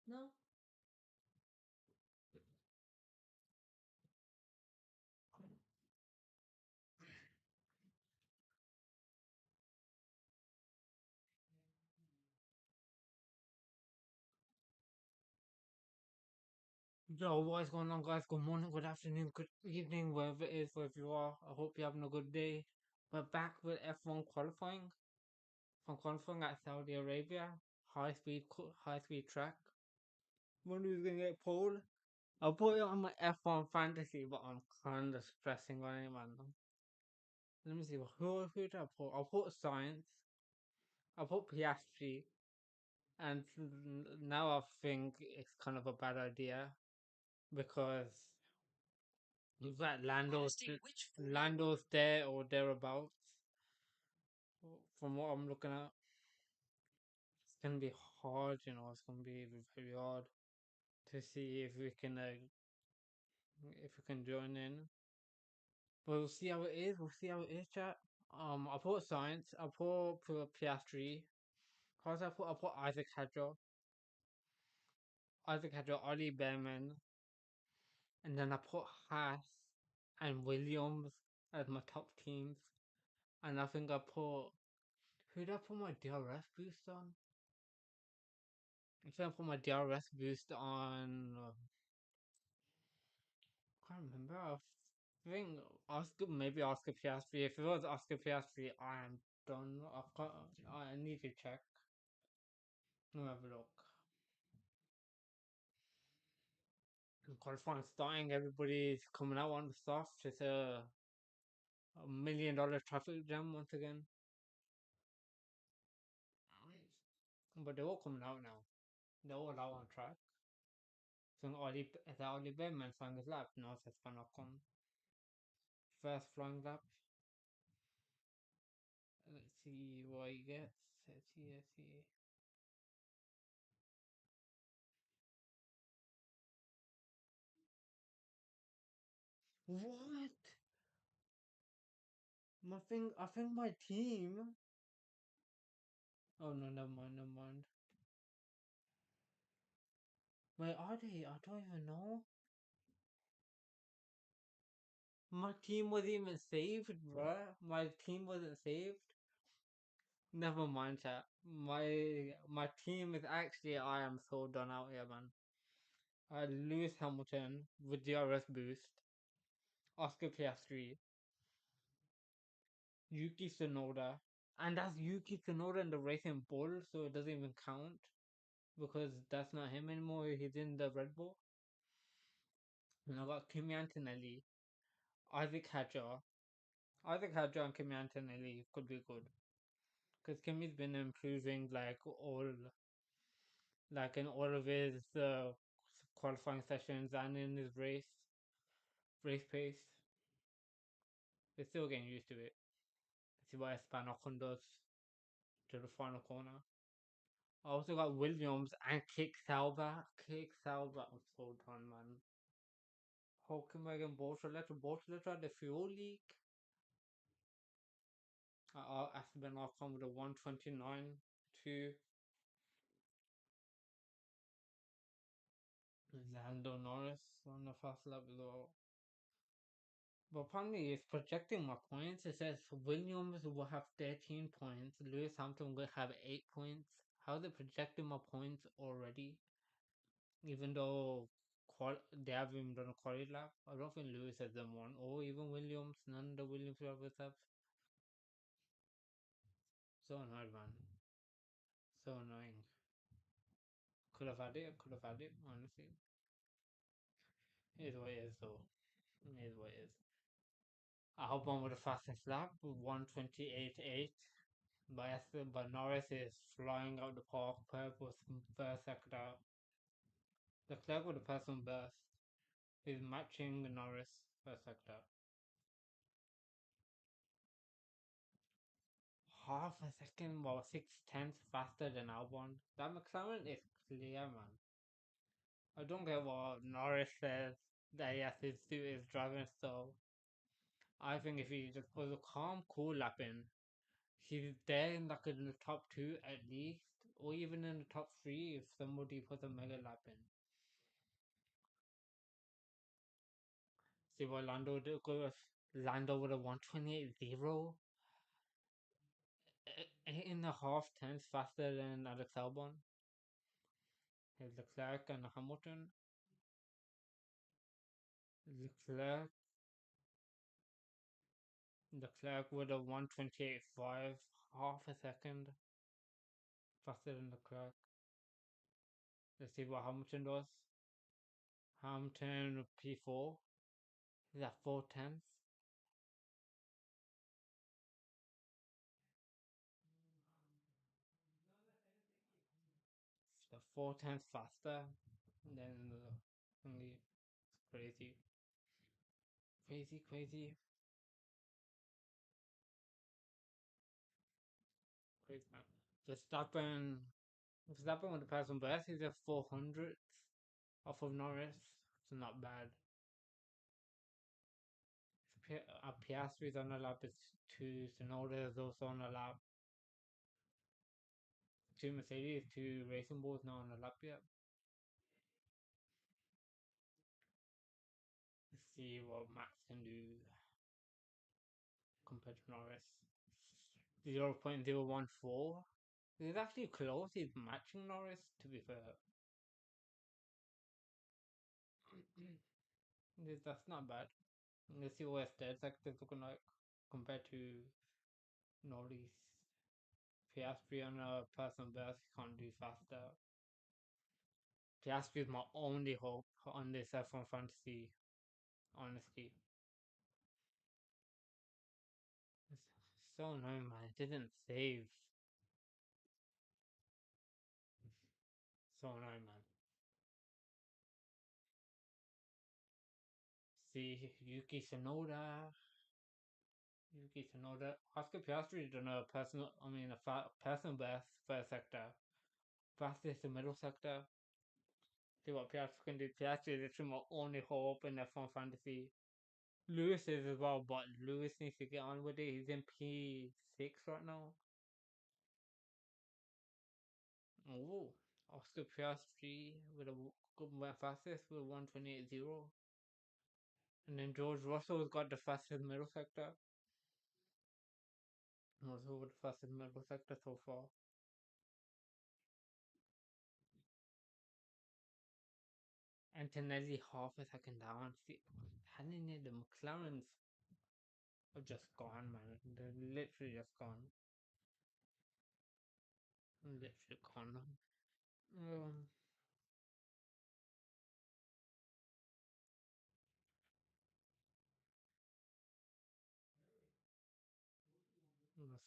No. Yo, what is going on, guys? Good morning, good afternoon, good evening, wherever it is, wherever you are. I hope you're having a good day. We're back with F1 qualifying. From qualifying at Saudi Arabia, high speed track. Wonder who's gonna get pole. I'll put it on my F1 fantasy, but I'm kind of stressing on it, man. Let me see who did I put. I'll put science. I'll put Piastri, and now I think it's kind of a bad idea because you've got Lando's there or thereabouts. From what I'm looking at, it's gonna be hard. It's gonna be very hard to see if we can join in. But we'll see how it is. We'll see how it is, chat. I put science. I put Piastri. Cause I put Isaac Hadjar, Ollie Behrman, and then I put Haas and Williams as my top teams. And I think I put who did I put my DRS boost on? I think I put my DRS boost on. I can't remember. I think maybe Oscar Piastri. If it was Oscar Piastri, I am done. I need to check. Let me have a look. Qualifying starting, everybody's coming out on the soft. It's $1 million traffic jam once again. But they're all coming out now. They're all out on track. So the Oli Behrman flying his lap. No, it's Panocon. First flying lap. Let's see what he gets. Let's see. What? I think my team. Oh no, never mind. Where are they? I don't even know. My team wasn't even saved, bruh. My team wasn't saved. Never mind, chat. My team is actually I am so done out here, man. I Lewis Hamilton with DRS boost, Oscar Piastri, Yuki Tsunoda, and that's Yuki Tsunoda in the Racing Bull, so it doesn't even count because that's not him anymore. He's in the Red Bull. And I got Kimi Antonelli, Isaac Hadjar. Isaac Hadjar and Kimi Antonelli could be good because Kimi's been improving like in all of his qualifying sessions and in his race pace. They're still getting used to it. See what Esteban Ocon does to the final corner. I also got Williams and Kick Sauber. Kick Sauber. I'm so done, man. Hulkenberg Bortoletter, the fuel leak. Esteban Ocon with a 129 to Lando Norris on the first lap as well. But apparently, it's projecting my points. It says Williams will have 13 points, Lewis Hamilton will have 8 points. How is it projecting my points already? Even though they haven't even done a quality lap, I don't think Lewis has done one, or even Williams. None of the Williams drivers have. So annoyed, man. So annoying. Could have had it. Could have had it. Honestly, it is what it is, though. It is what it is. I hope one with the fastest lap, 128.8. But Norris is flying out the park. Perp was first sector. Leclerc with the person best is matching Norris first sector. Half a second, well, 6/10 faster than Albon. That McLaren is clear, man. I don't get what Norris says that he has to suit his driving style. I think if he just puts a calm, cool lap in, he's there in like in the top two at least, or even in the top three if somebody puts a mega lap in. See what Lando did go Lando with a 128.0, 8.5 tenths faster than Alex Albon. Here's Leclerc and Hamilton. Leclerc Leclerc with a 128.5, half a second faster than Leclerc. Let's see what Hamilton does. Hamilton P4 is at 4 tenths. So 4 tenths faster than the only. Crazy. Crazy, crazy, crazy. Verstappen, Verstappen with the pass on best, he's at 400th off of Norris. It's not bad. Piastri's on the lap, it's two. Tsunoda is also on the lap. Two Mercedes, two Racing Bulls not on the lap yet. Let's see what Max can do compared to Norris. 0.014. He's actually close. He's matching Norris, to be fair. That's not bad. Let's see what his dead sector is looking like compared to Norris. Piastri on a personal best, can't do faster. Piastri is my only hope on this F1 fantasy, honestly. It's so annoying, man. It didn't save. So annoying, man. See, Yuki Tsunoda. Oscar Piastri done a personal best first sector. Fastest in middle sector. See what Piastri can do. Piastri is literally my only hope in F1 fantasy. Lewis is as well, but Lewis needs to get on with it. He's in P6 right now. Oh, Oscar Piastri with a good fastest with 128.0. And then George Russell's got the fastest middle sector. Also with the fastest middle sector so far. Antonelli half a second down. See, the McLarens are just gone, man. They're literally just gone. Literally gone. Um,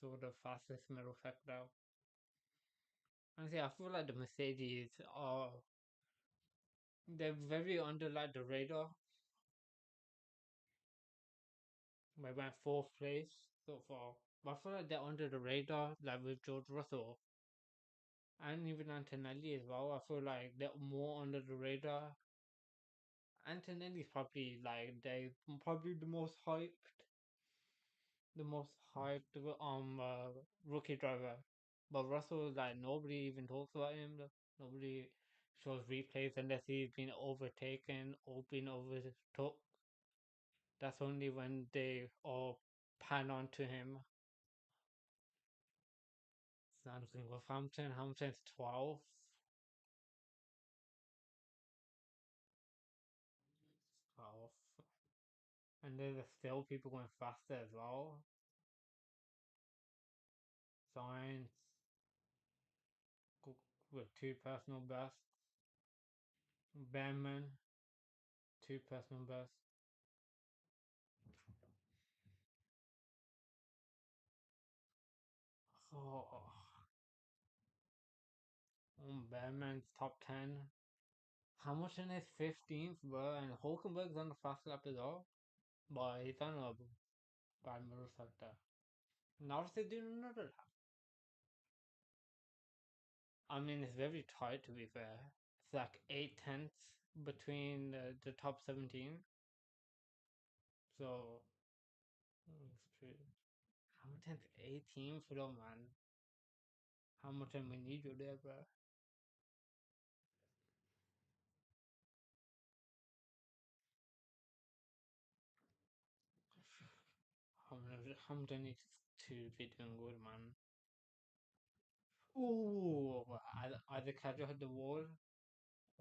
so the fastest middle sector. Honestly, I feel like the Mercedes are they're very under like the radar. We went fourth place so far. But I feel like they're under the radar, like with George Russell and even Antonelli as well. I feel like they're more under the radar. Antonelli's probably like they probably the most hyped rookie driver. But Russell like nobody even talks about him. Nobody shows replays unless he's been overtaken or been overtook. That's only when they all pan onto him. Something with Hampton. Hampton's 12th. 12th. And there's still people going faster as well. Science with two personal bests. Bandman, two personal bests. Oh, Bandman's top 10. Hamilton is 15th, bro, and Hulkenberg's on the fast lap as well. But he's on a bad middle sector. Now they're doing another lap. I mean, it's very tight to be fair. It's like 8 tenths between the top 17. So, it's true. Hamilton's 18th, though, man. how much time we need you there, bro. Hamilton needs to be doing good, man. Ooh, either Cadro hit the wall,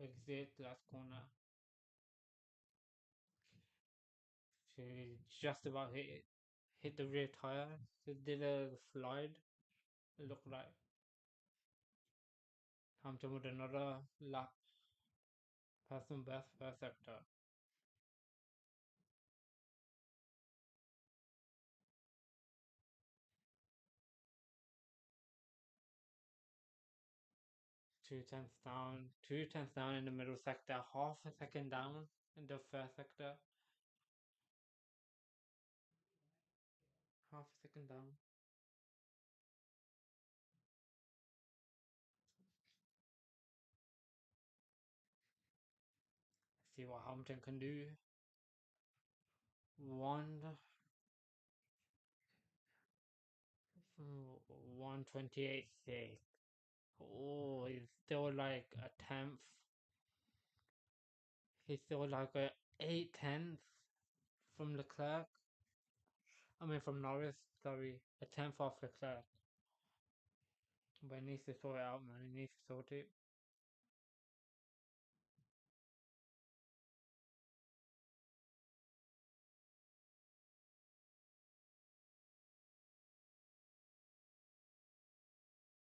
exit last corner. She just about hit the rear tire. She did a slide. It looked like Hampton with another lap, passing best first sector. 2 tenths down, 2 tenths down in the middle sector, half a second down in the first sector, half a second down. See what Hampton can do. 128.6. Oh, he's still like a tenth. He's still like a 8 tenths from Leclerc. I mean, from Norris, sorry. A tenth off Leclerc. But he needs to sort it out, man. He needs to sort it.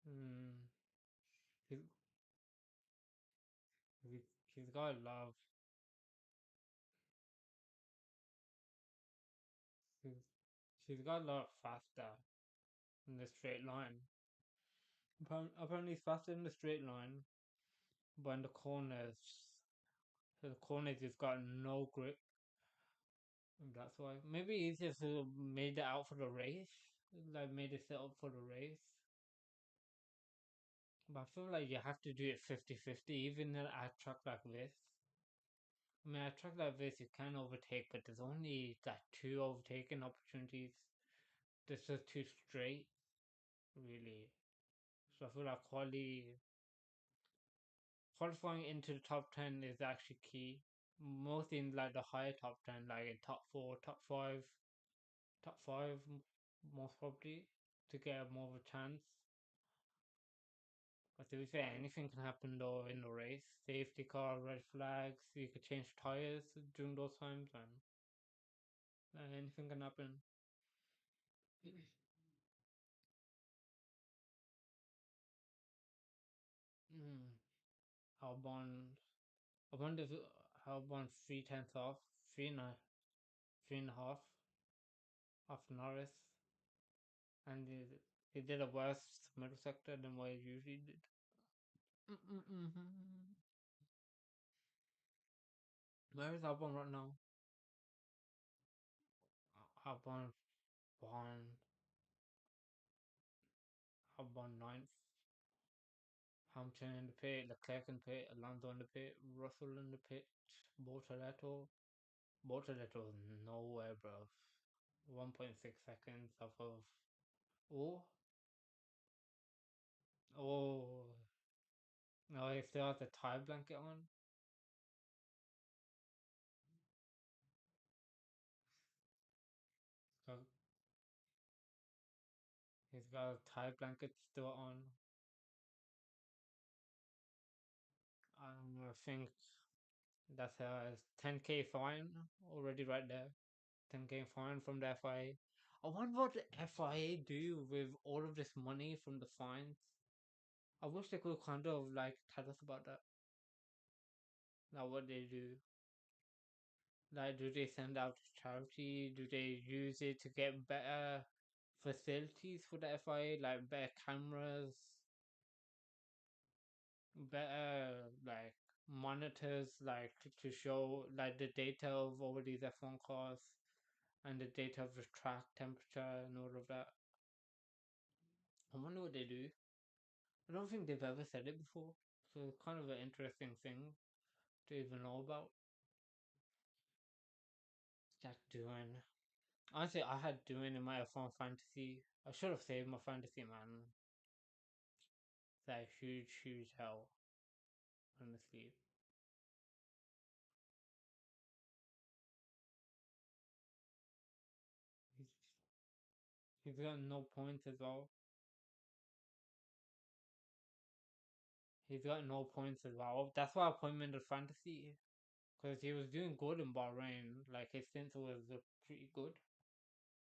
Hmm. He's, he's got love. He's, she's got a lot faster in the straight line. Apparently, he's faster in the straight line, but in the corners, he's got no grip. That's why. Maybe he's just made it out for the race. Like, made it set up for the race. But I feel like you have to do it 50-50, even at a track like this. I mean, at a track like this, you can overtake, but there's only like two overtaking opportunities. This is too straight, really. So I feel like qualifying into the top 10 is actually key. Most in like the higher top 10, like in top 4, top 5, most probably, to get more of a chance. But to be fair, anything can happen though in the race. Safety car, red flags, you could change tires during those times, and anything can happen. Mm. Albon, Albon, is, Albon 3 tenths off, three and a half off Norris, and he did a worse middle sector than what he usually did. Mm-mm-mm. Where is Albon right now? Albon one, Albon ninth. Hampton in the pit, Leclerc in the pit, Alonso in the pit, Russell in the pit, Bortoletto. Bortoletto's nowhere, bro. 1.6 seconds off of. Oh, oh. No, he still has the tie blanket on. So he's got a tie blanket still on. I think that's a 10K fine already right there. 10K fine from the FIA. I wonder what the FIA do with all of this money from the fines. I wish they could kind of like tell us about that. Like what they do. Like do they send out to charity? Do they use it to get better facilities for the FIA, like better cameras, better like monitors, like to show like the data of all these F1 cars and the data of the track temperature and all of that. I wonder what they do. I don't think they've ever said it before, so it's kind of an interesting thing to even know about. Jack doing. Honestly, I had doing in my F1 fantasy. I should have saved my fantasy, man. like huge, huge hell. Honestly, he's he's got no points as well. He's got no points as well. That's why I put him in the fantasy because he was doing good in Bahrain. Like his stint was pretty good.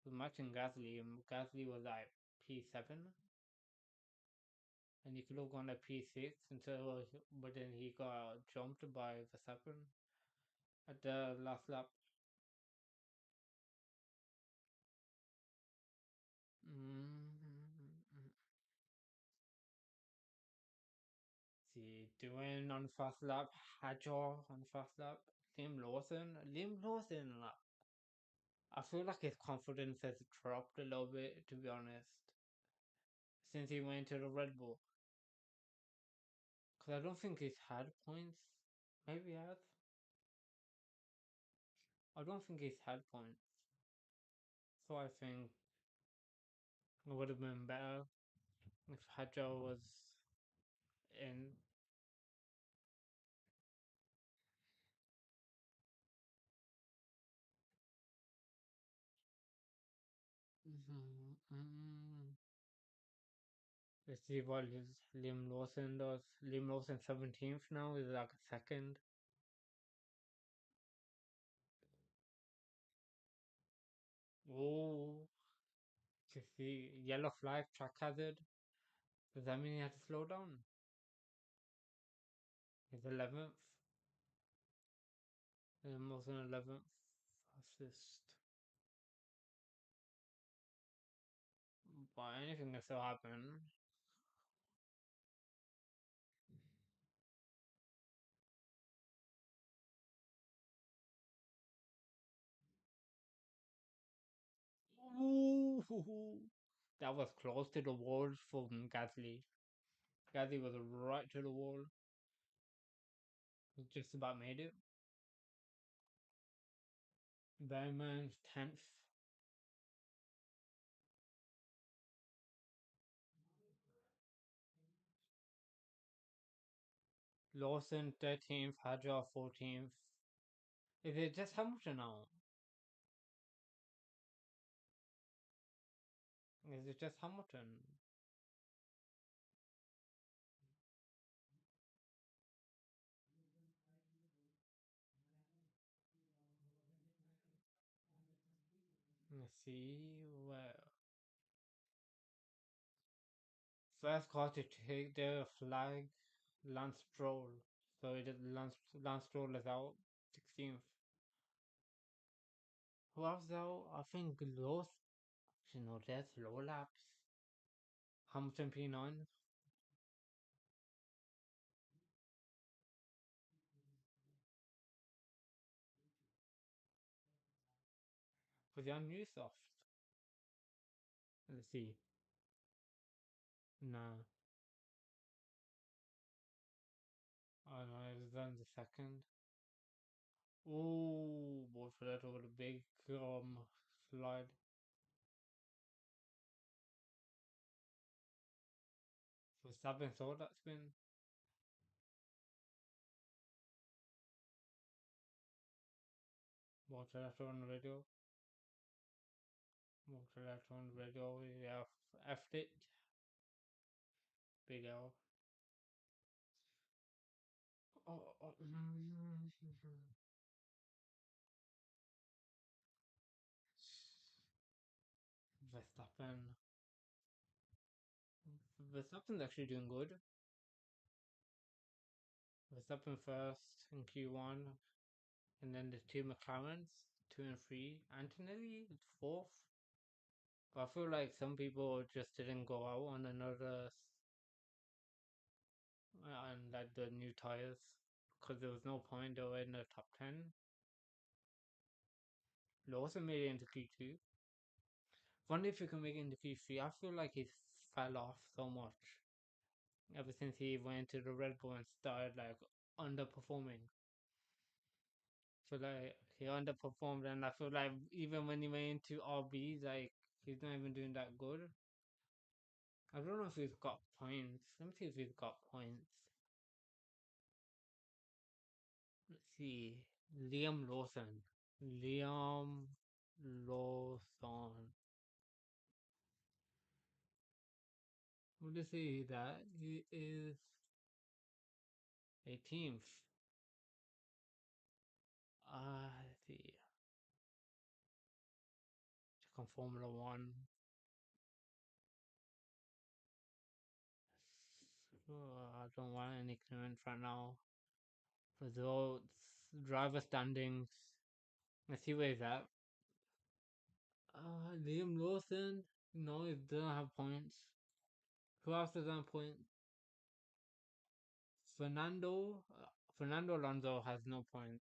He was matching Gasly, and Gasly was like P7, and he could have gone to P6 until, but then he got jumped by Verstappen at the last lap. Mm-hmm. See, doing on first lap, Hajar on first lap, Liam Lawson. Like, I feel like his confidence has dropped a little bit, to be honest, since he went to the Red Bull. Because I don't think he's had points. Maybe he has. I don't think he's had points. So I think it would have been better if Hajar was in. Mm-hmm. Let's see what Liam Lawson does. Liam Lawson 17th now is like a second. Oh, to see yellow flag, track hazard. Does that mean he had to slow down? He's 11th. Liam Lawson 11th. Fastest. But anything can still happen. Ooh, that was close to the wall from Gasly. Gasly was right to the wall. He just about made it. Diamond 10th. Lawson 13th. Hadjar 14th. Is it just Hamilton now? Is it just Hamilton? Let's see. Well, first car to take the flag, Lance Stroll. So it is Lance Stroll is out. 16th. Who else out? I think Lowe's. You know, there's low laps. Hamilton P9. Was he on Ubisoft? Let's see. Nah. Oh no, it was on the second. Ooh, boy, for that over the big slide. So Verstappen saw that spin. Watch that on the radio. Watch that on the radio. Yeah, F'd it. Big L. Oh, oh, Verstappen. Verstappen's actually doing good. Verstappen first in Q1, and then the two McLarens, 2 and 3. Antonelli fourth. But I feel like some people just didn't go out on another and like the new tires because there was no point. They were in the top 10. Lawson made it into Q2. Wonder if you can make it into Q3. I feel like he fell off so much ever since he went to the Red Bull and started like underperforming. So like he underperformed, and I feel like even when he went into RB, like he's not even doing that good. I don't know if he's got points. Let me see if he's got points. Let's see. Liam Lawson. Liam Lawson. What is he that? He is 18th. Let's see. Check on Formula One. I don't want any clearance right now. Results, driver standings. Let's see where he's at. Liam Lawson. No, he doesn't have points. Who else doesn't have points? Fernando. Fernando Alonso has no points.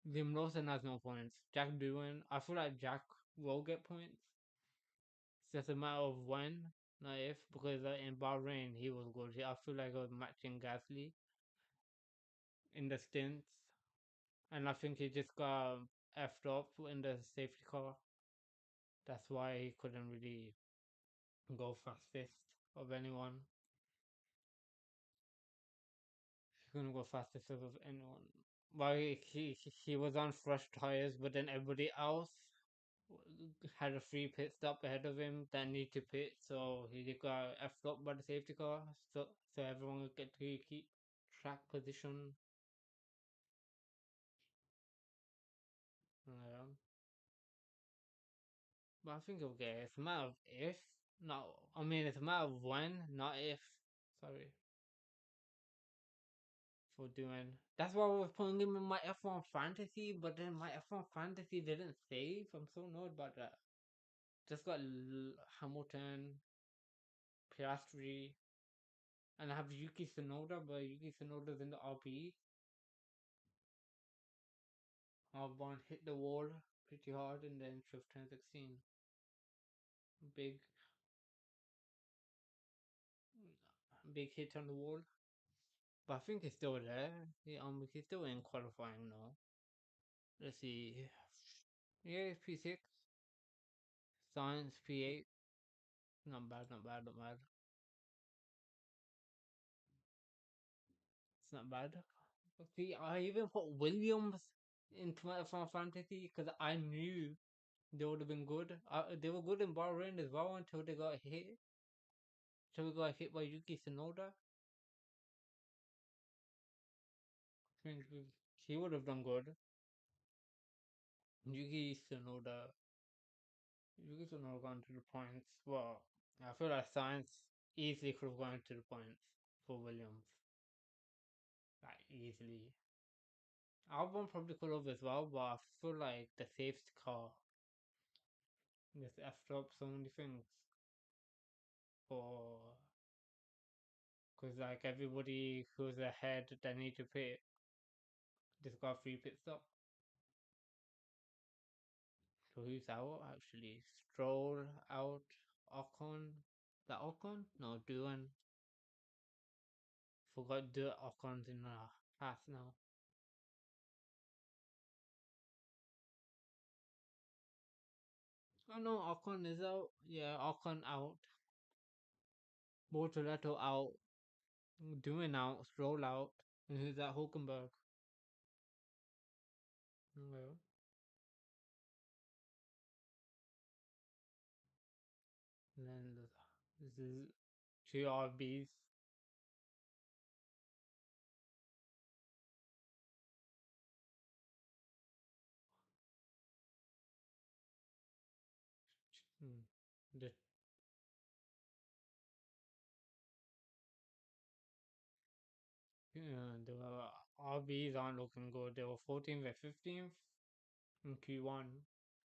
Liam Lawson has no points. Jack Doohan. I feel like Jack will get points. It's just a matter of when, not if, because in Bahrain he was good. I feel like I was matching Gasly in the stints, and I think he just got effed up in the safety car. That's why he couldn't really go fastest of anyone. He couldn't go fastest of anyone. Well, he was on fresh tires, but then everybody else had a free pit stop ahead of him that need to pit, so he got effed up by the safety car. So everyone would get to keep track position. Yeah. But I think okay, it's a matter of if, not. I mean, it's a matter of when, not if. Sorry for doing. That's why I was putting him in my F1 fantasy, but then my F1 fantasy didn't save. I'm so annoyed about that. Just got Hamilton, Piastri, and I have Yuki Tsunoda, but Yuki Tsunoda's in the RP. Albon hit the wall pretty hard and then Swift 1016. Big, big hit on the wall. But I think he's still there. He's still in qualifying now. Let's see. Yeah, it's P6. Science P8. Not bad, not bad, not bad. It's not bad. See, I even put Williams into my F1 fantasy because I knew they would have been good. They were good in Bahrain as well until they got hit. Until we got hit by Yuki Tsunoda. I think he would have done good. Yuki Tsunoda. Yuki Tsunoda gone to the points. Well, I feel like Science easily could have gone to the points for Williams. Like, easily. Albon probably could have as well, but I feel like the safety car just effed up so many things. For because like everybody who's ahead that need to pit just got free pit stop. So who's out actually? Stroll out. Ocon. The Ocon? No, Duan. Forgot the Ocon's in the path now. Oh no, Ocon is out. Yeah, Ocon out. Bortoletto out. Doing out. Stroll out. And who's at Hulkenberg? Well, and then this is two RBs. Hmm. The the RBs aren't looking good. They were 14th and 15th in Q1.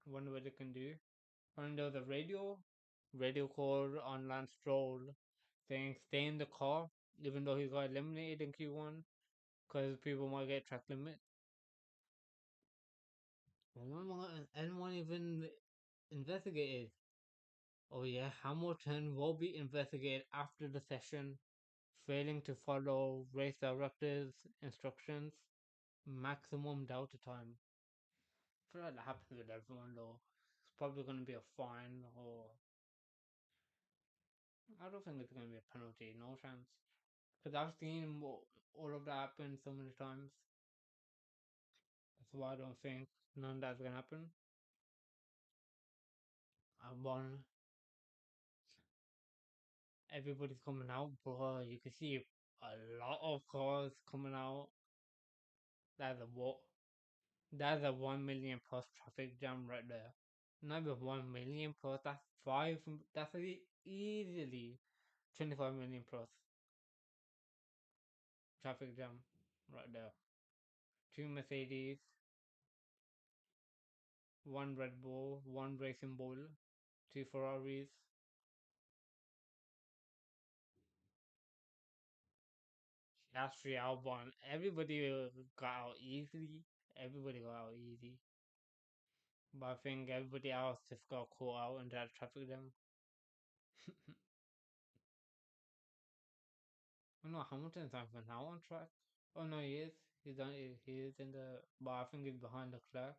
Wonder what they can do. And there was a radio call on Lance Stroll saying stay in the car even though he got eliminated in Q1 because people might get track limit. Anyone even investigated? Oh yeah, Hamilton will be investigated after the session, failing to follow race directors' instructions. Maximum delta time. I feel like that happens with everyone though. It's probably gonna be a fine or I don't think it's gonna be a penalty. No chance. Because I've seen all of that happen so many times. That's why I don't think none of that's gonna happen. I won. Everybody's coming out, bro. You can see a lot of cars coming out. That's a what? That's a 1 million plus traffic jam right there. Not even 1 million plus. That's five. That's easily 25 million plus traffic jam right there. Two Mercedes, one Red Bull, one Racing Bull, two Ferraris. That's three Albon. Everybody got out easily. Everybody got out easy. But I think everybody else just got caught out in that traffic jam. I don't know Hamilton's not even now on track. Oh no, he is. He's on. He is in the. But I think he's behind the clerk.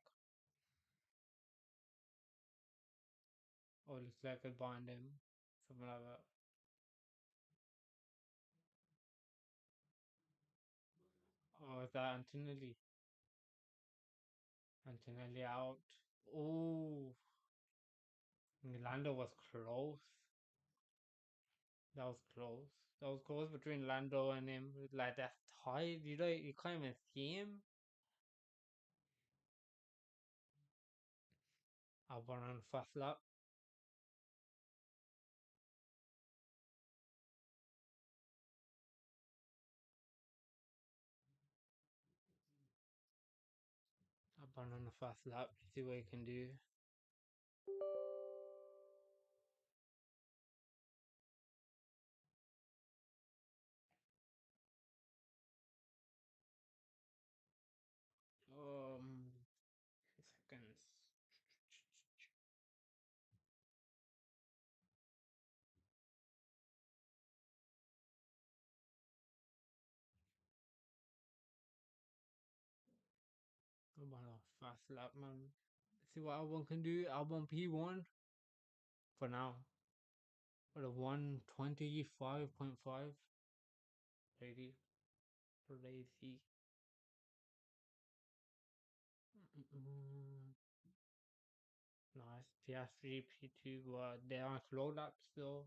Or the clerk is behind him. Something like that. Oh, is that Antonelli? Antonelli out. Oh, Lando was close. That was close. That was close between Lando and him. Like that's tight. You can't even see him. I went on the first lap. I went on the first lap. See what you can do. Um, seconds. I went on the first lap, man. See what Albon can do. Albon P1 for now. For the 125.5. Crazy. Crazy. Mm-mm. Nice. PS3, P2, they're on slow lap still.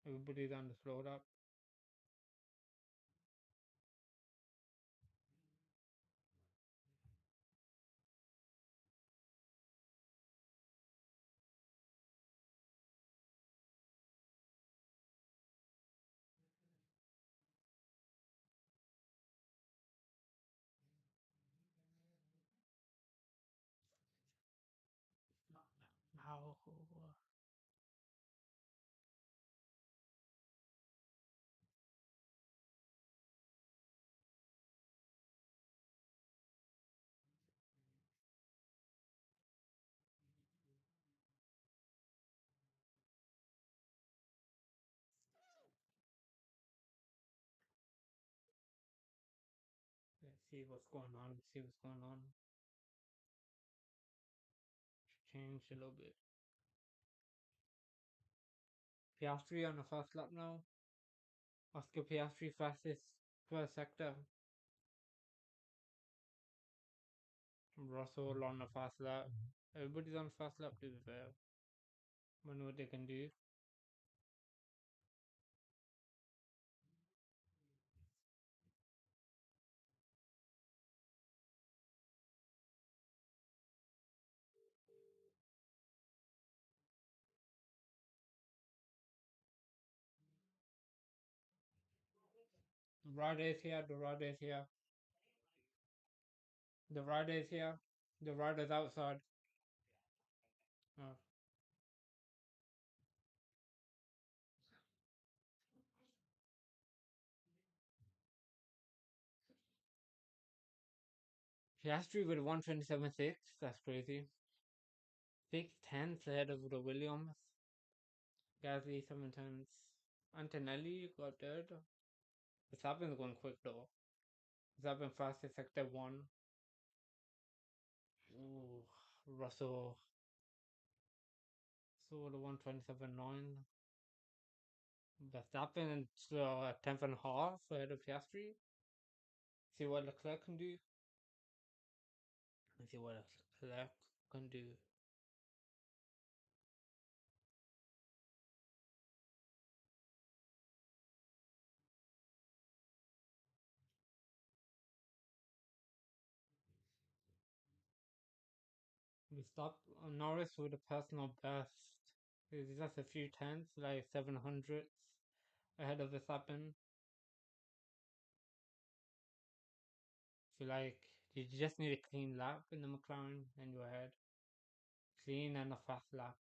Everybody's on the slow lap. How? Let's see what's going on. Let's see what's going on. Change a little bit. Piastri on the first lap now. Oscar Piastri fastest first sector. Russell on the fast lap. Everybody's on the fast lap to be fair. Wonder what they can do. The rider is here. The rider is here. The rider is here. The rider's outside. Oh. Piastri with 127.6. That's crazy. 6 tenths ahead of the Williams. Gasly 7 tenths. Antonelli got third. Verstappen's going quick though. Verstappen fastest sector 1. Ooh, Russell. So the 127.9. Verstappen is a tenth and a half ahead of Piastri. See what Leclerc can do. Let's see what Leclerc can do. We stopped Norris with a personal best. It's just a few tenths, like 700ths ahead of Verstappen. So like you just need a clean lap in the McLaren and you're ahead. Clean and a fast lap.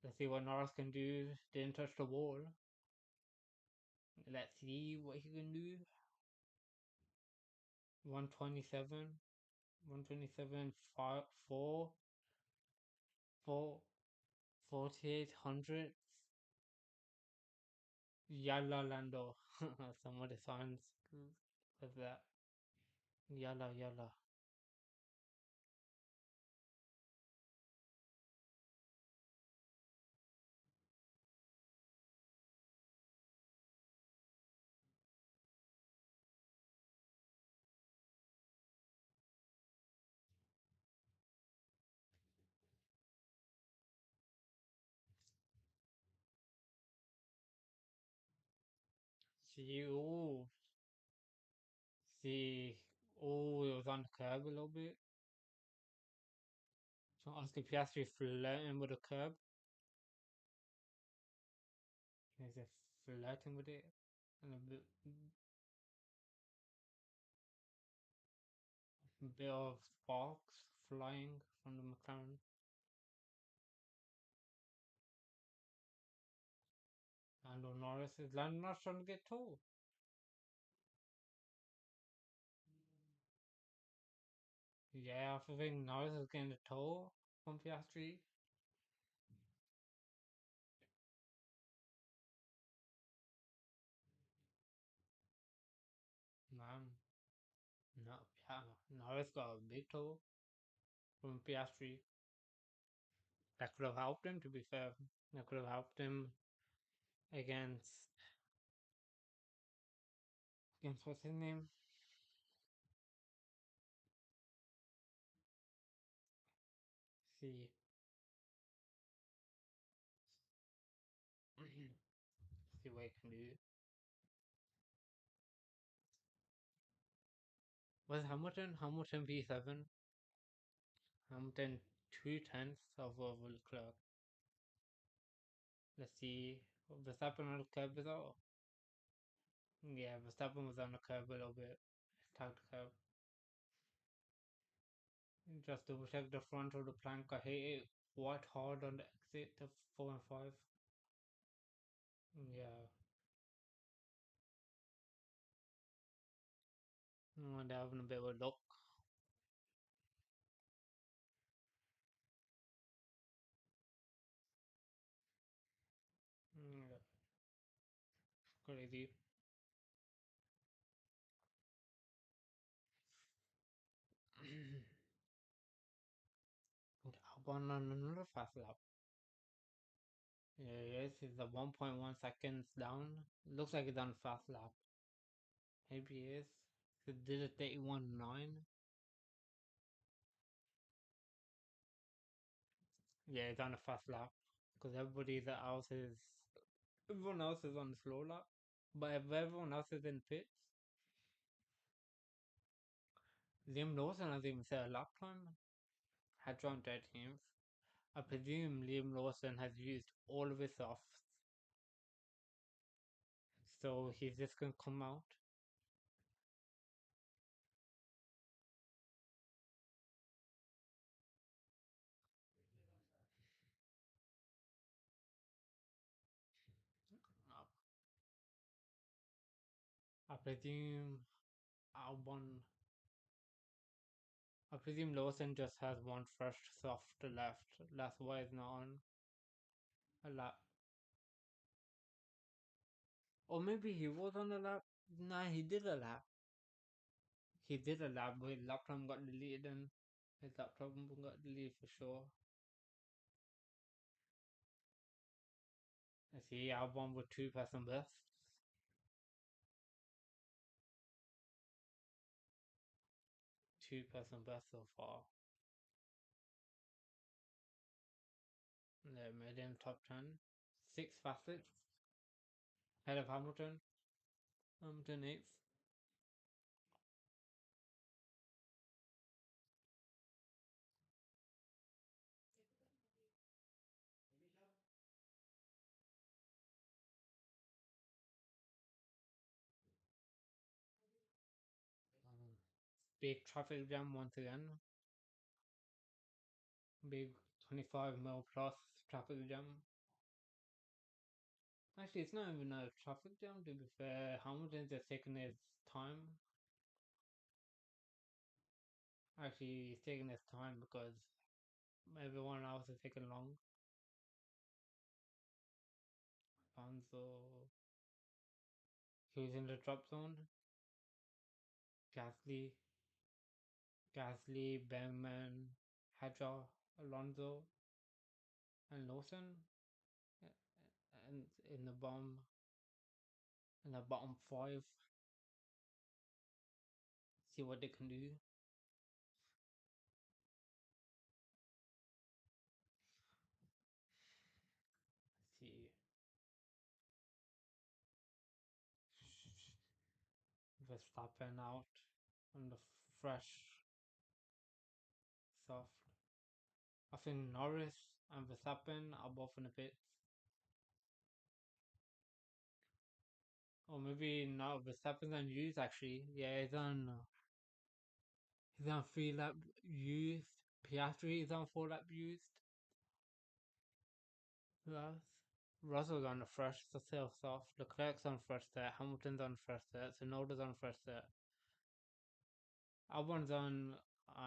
Let's see what Norris can do. Didn't touch the wall. Let's see what he can do. 127. 127, 5, 4, 4, 4800. Yalla Lando. Some of the signs of that. Yalla, yalla. See, oh, see, oh, it was on the curb a little bit. So Oscar Piastri flirting with the curb. He's just flirting with it. And a bit of sparks flying from the McLaren. Lando Norris is Lando Norris trying to get tall. Yeah, I think Norris is getting the toe from Piastri. Man, no, yeah, Norris got a big toe from Piastri. That could have helped him, to be fair. That could have helped him against what's his name? See, see what he can do. Was Hamilton? Hamilton P7. Hamilton 2/10 of Leclerc. Let's see. Verstappen on the curb as well. Yeah, Verstappen was on the curb a little bit. Tagged the curb. Just double check the front of the plank. I hate it quite hard on the exit of 4 and 5. Yeah. They're having a bit of a luck. Yeah. Crazy. Albon on another fast lap. Yeah, yes, it's a 1.1 seconds down. Looks like it's on fast lap. Maybe it is. It did a 31.9. Yeah, it's on a fast lap. Because everyone else is on the slow lap. But if everyone else is in pits, Liam Lawson has even set a lap time. Had drawn 13th. I presume Liam Lawson has used all of his softs. So he's just gonna come out. I presume Albon I presume Lawson just has one fresh soft left. That's why it's not on a lap. Or maybe he was on a lap. Nah, he did a lap. He did a lap, but his laptop got deleted and his laptop got deleted for sure. Let's see, Albon with two personal bests. Two personal bests so far. They made him top 10. Six fastest. Head of Hamilton. Hamilton 8th. Big traffic jam once again. Big 25 mil plus traffic jam. Actually, it's not even a traffic jam to be fair. Hamilton's just taking his time. Actually, he's taking his time because everyone else is taking long. Alonso, he's in the drop zone. Gasly, Bergman, Hadjar, Alonso, and Lawson. And in in the bottom five, see what they can do. See, Verstappen out on the fresh soft. I think Norris and Verstappen are both in the pits. Or maybe not Verstappen's on used actually. Yeah, he's on 3 lap used. Piastri is on 4 lap used. Who else? Russell's on the fresh, so still soft. Leclerc's on fresh set. Hamilton's on fresh set. Tsunoda's on fresh set. Albon's on.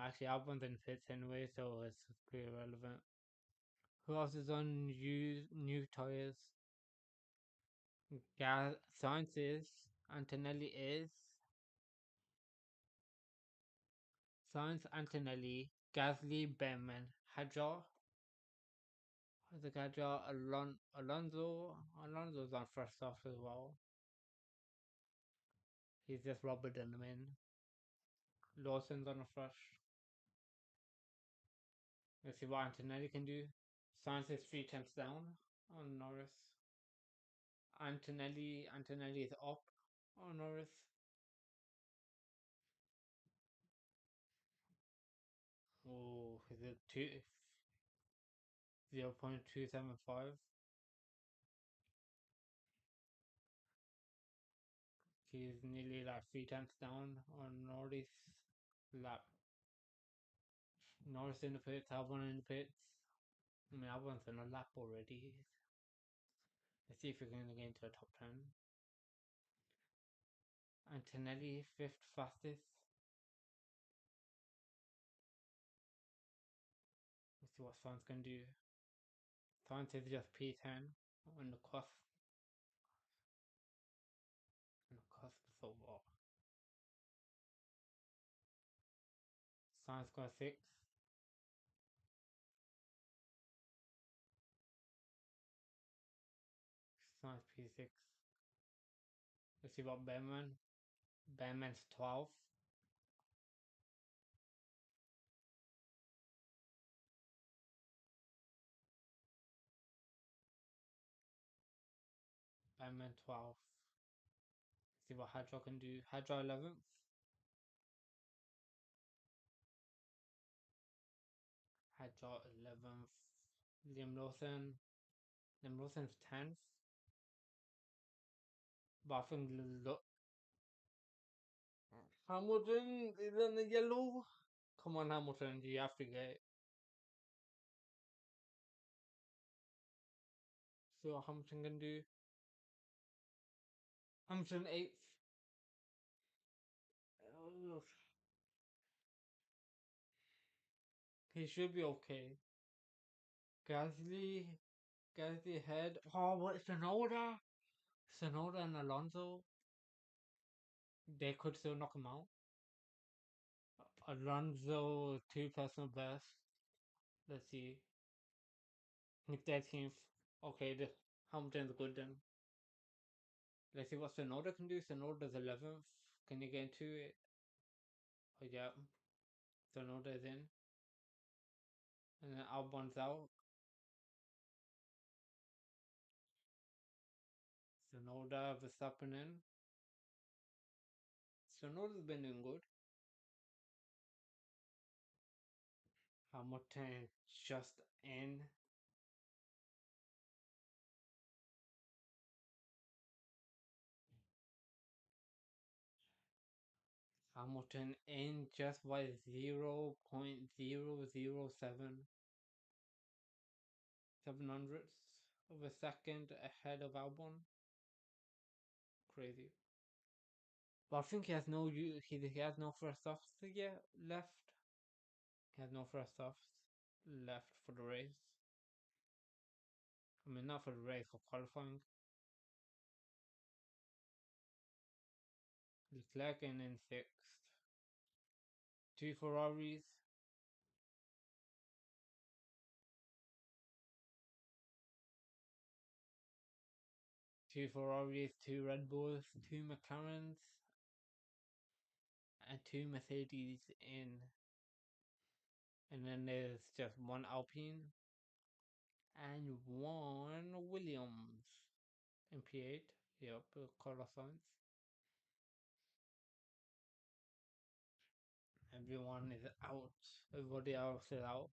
Actually, Albon's in pits anyway, so it's pretty irrelevant. Who else is on new tires? Science is. Antonelli is. Science, Antonelli, Gasly, Behrman, Hadjar. The Hadjar, Alonso. Alonso's on first off as well. He's just rubber than him in. Lawson's on a fresh. Let's see what Antonelli can do. Science is 3 tenths down on Norris. Antonelli is up on Norris. Oh, is it 0.275? He's nearly like 3 tenths down on Norris lap. Norris in the pits, Albon in the pits. I mean, Albon's in a lap already. Let's see if we can get into the top 10. Antonelli, 5th fastest. Let's see what Sainz can do. Sainz is just P10 on the cusp. On the cusp, so what? Sainz got 6th. Sainz P6. Let's see what Behrman. Behrman's 12th. Behrman 12th. See what Hadjar can do. Hadjar 11th. Hadjar 11th. Liam Lawson. Liam Lawson's 10th. But I think Hamilton is in the yellow. Come on, Hamilton, you have to get it. See what Hamilton can do. Hamilton 8th. He should be okay. Gasly. Gasly ahead. Oh, what? Tsunoda? Tsunoda and Alonso. They could still knock him out. Alonso, 2 personal best. Let's see. He's 13th. Okay, Hamilton's good then. Let's see what Sonoda can do. Sonoda's 11th. Can you get into it? Oh, yeah. Sonoda's in. And then Albon's out. Sonoda, Verstappen in. Sonoda's been doing good. Hamilton just in. Hamilton in just by 0.007 700ths of a second ahead of Albon. Crazy. But I think he has no first offs yet left. He has no first offs left for the race. I mean, not for the race, for qualifying. Leclerc in sixth. Two Ferraris. Two Ferraris, two Red Bulls, two McLarens, and two Mercedes in. And then there's just one Alpine and one Williams in P8. Yep, Carlos Sainz. Everyone is out. Everybody else is out.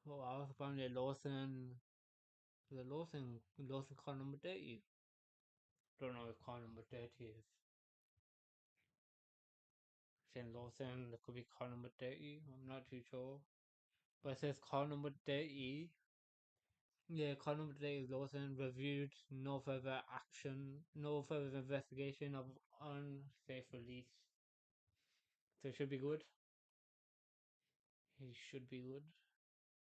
Well, I was apparently Lawson car number 30. Don't know if car number 30 is. Saying Lawson, that could be car number 30. I'm not too sure. But it says car number 30. Yeah, car number 30 is Lawson. Reviewed. No further action. No further investigation of unsafe release. So it should be good. He should be good.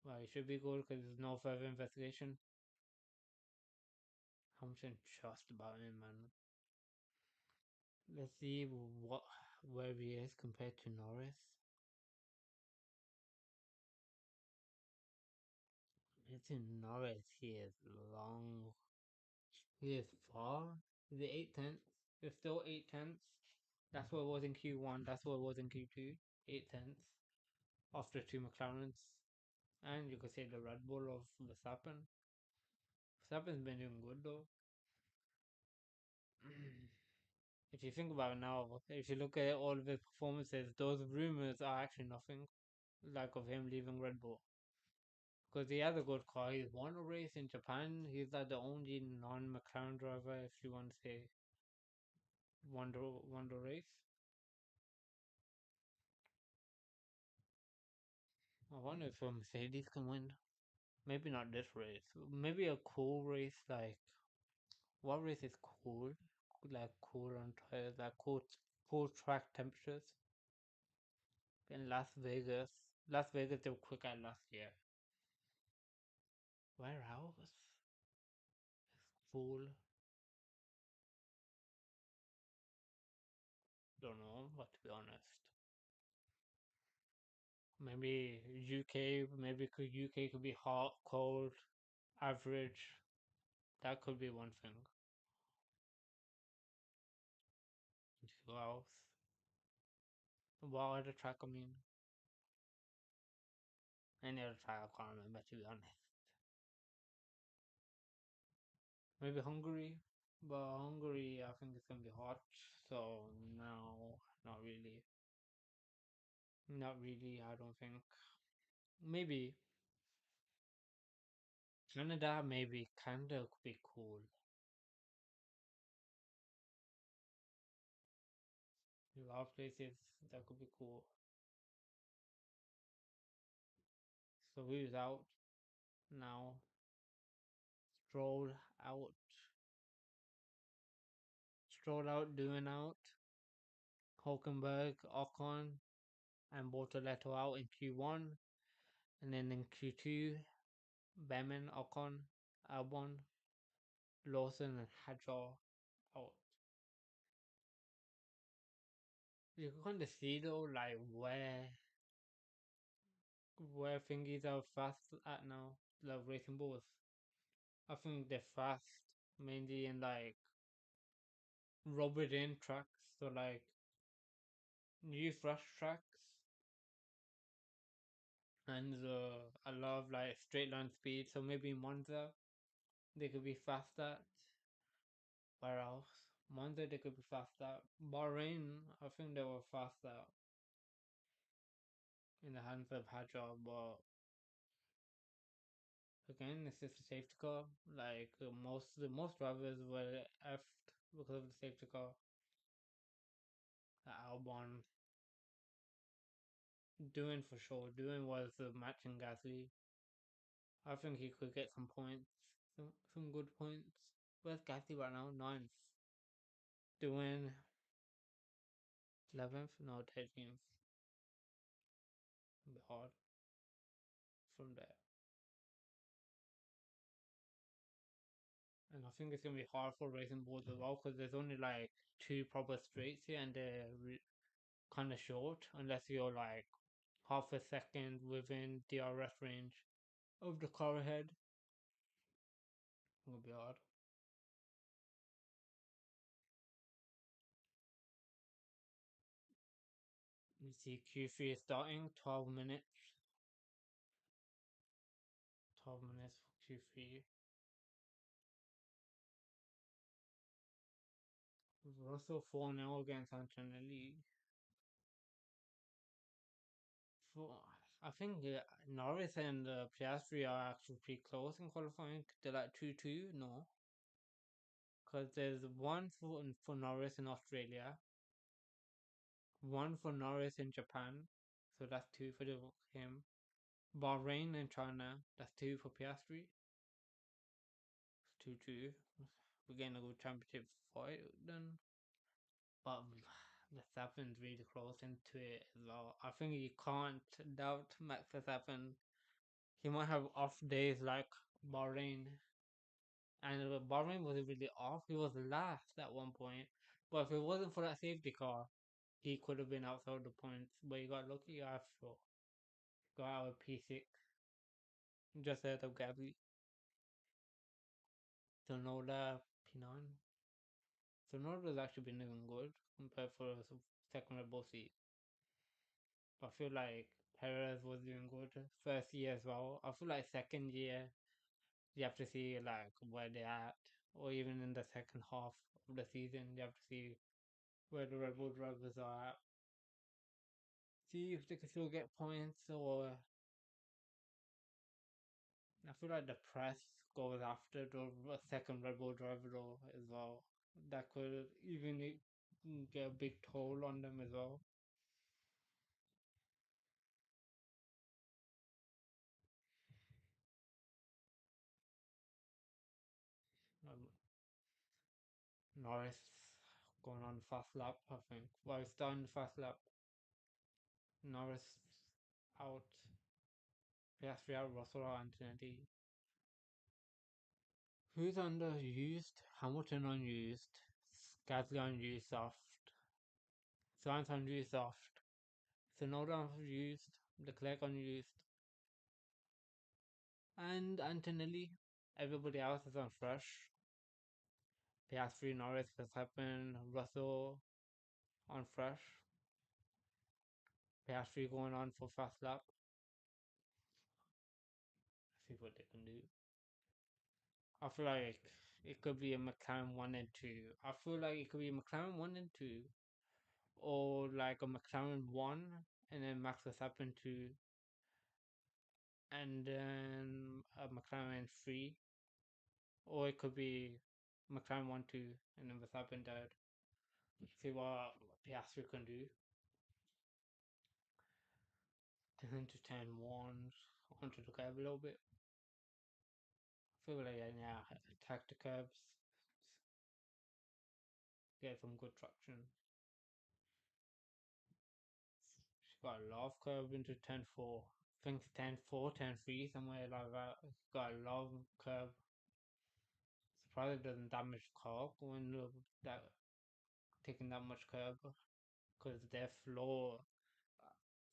Well, he should be good because there's no further investigation. I'm just about him, man. Let's see where he is compared to Norris. It's in Norris. He is long. He is far. The 8 tenths. It's still 8 tenths. That's what it was in Q1. That's what it was in Q2. 8 tenths after two McLarens, and you could say the Red Bull of Verstappen. Verstappen's been doing good though. If you think about it now, if you look at all of his performances, those rumors are actually nothing. Like of him leaving Red Bull. Because he has a good car. He's won a race in Japan. He's like the only non-McLaren driver, if you want to say, won the race. I wonder if Mercedes can win. Maybe not this race. Maybe a cool race. Like, what race is cool? Like cool on tires, like cool track temperatures. In Las Vegas. Las Vegas, they were quick at last year. Warehouse? Full. Don't know, but to be honest. Maybe UK, maybe UK could be hot, cold, average. That could be one thing. Who else? What other track? I mean, any other track I can't remember to be honest. Maybe Hungary, but Hungary I think it's gonna be hot. So no, not really. Not really. I don't think. Maybe Canada. Maybe Canada could be cool. A lot of places that could be cool. So who's out now? Stroll out. Stroll out, doing out. Hulkenberg, Ocon, and Bortoletto out in Q1. And then in Q2, Behrman, Ocon, Albon, Lawson, and Hadjar out. You can kind of see though, like where thingies are fast at now, like racing bulls. I think they're fast mainly in like rubbered in tracks, so like new fresh tracks, and a lot of like straight line speed. So maybe Monza they could be fast at. Where else? Monza they could be fast at. Bahrain, I think they were fast at in the hands of Hadjar, but again, it's just a safety car. Like most drivers were effed because of the safety car. Albon doing for sure. Doing was matching Gasly. I think he could get some points, some good points. Where's Gasly right now? Ninth. Doing 11th? No, 13th. A bit hard from there. And I think it's gonna be hard for racing bulls as well because there's only like two proper straights here and they're kind of short unless you're like half a second within DRS range of the car ahead. It'll be hard. You see Q3 is starting, 12 minutes. 12 minutes for Q3. Russell 4-0 against Antonelli. For, I think Norris and Piastri are actually pretty close in qualifying. They're like 2-2, no. Because there's one for Norris in Australia, one for Norris in Japan, so that's two for him. Bahrain and China, that's two for Piastri. 2-2. We're getting a good championship fight then. But Verstappen's really close into it as well. I think you can't doubt Max Verstappen. He might have off days like Bahrain. And Bahrain wasn't really off. He was last at one point. But if it wasn't for that safety car, he could have been outside the points. But he got lucky, I feel. Got out of P6. Just ahead of Gabby. Sonoda P9. Sonoda's actually been doing good compared for a second Red Bull seat. I feel like Perez was doing good first year as well. I feel like second year you have to see like where they're at, or even in the second half of the season you have to see where the Red Bull drivers are at. See if they can still get points, or I feel like the press goes after the second Red Bull driver though as well. That could even get a big toll on them as well. Um, Norris going on fast lap, I think. Well, it's done fast lap. Norris out. Piastri out. Russell out. Antonelli. Who's underused? Hamilton unused. Gasly unused. Soft. Sainz unused. Soft. Tsunoda unused. Leclerc unused. And Antonelli. Everybody else is on fresh. Piastri, Norris, Verstappen, Russell on fresh. Piastri going on for fast lap. See what they can do. I feel like it could be a McLaren 1 and 2. I feel like it could be a McLaren 1 and 2, or like a McLaren 1 and then Max Verstappen 2, and then a McLaren 3, or it could be McLaren 1 2 and then Verstappen third. See what Piastri can do. 10 to 10 ones onto the curb a little bit. I feel like, yeah, attack the curbs, get some good traction. She's got a lot of curve into 10-4. I think 10-4, 10-3, somewhere like that. It's got a lot of curve. Surprised it doesn't damage car when that taking that much curve. because their floor.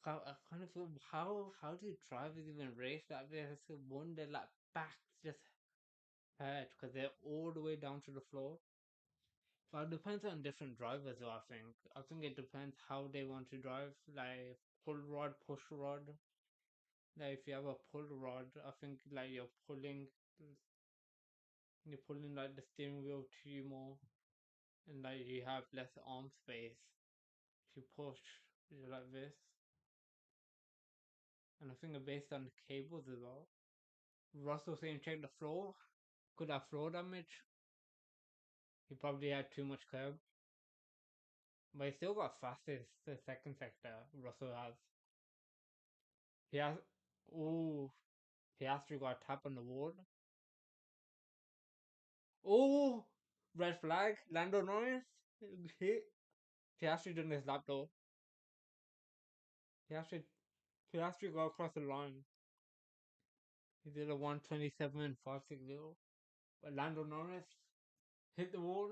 I kind of feel how do drivers even race that? There's one their like back just hurt because they're all the way down to the floor. But it depends on different drivers, though. I think it depends how they want to drive. Like pull rod, push rod. Like if you have a pull rod, I think like you're pulling like the steering wheel to you more, and like you have less arm space. If you push, you're like this, and I think it's based on the cables as well. Russell saying check the floor. Could have floor damage. He probably had too much curb, but he still got fastest the second sector. Russell has. He has. Oh, he actually got a tap on the wall. Oh, red flag. Lando Norris. He he actually done his lap though. He actually he actually got across the line. He did a 1:27.560. But Lando Norris hit the wall.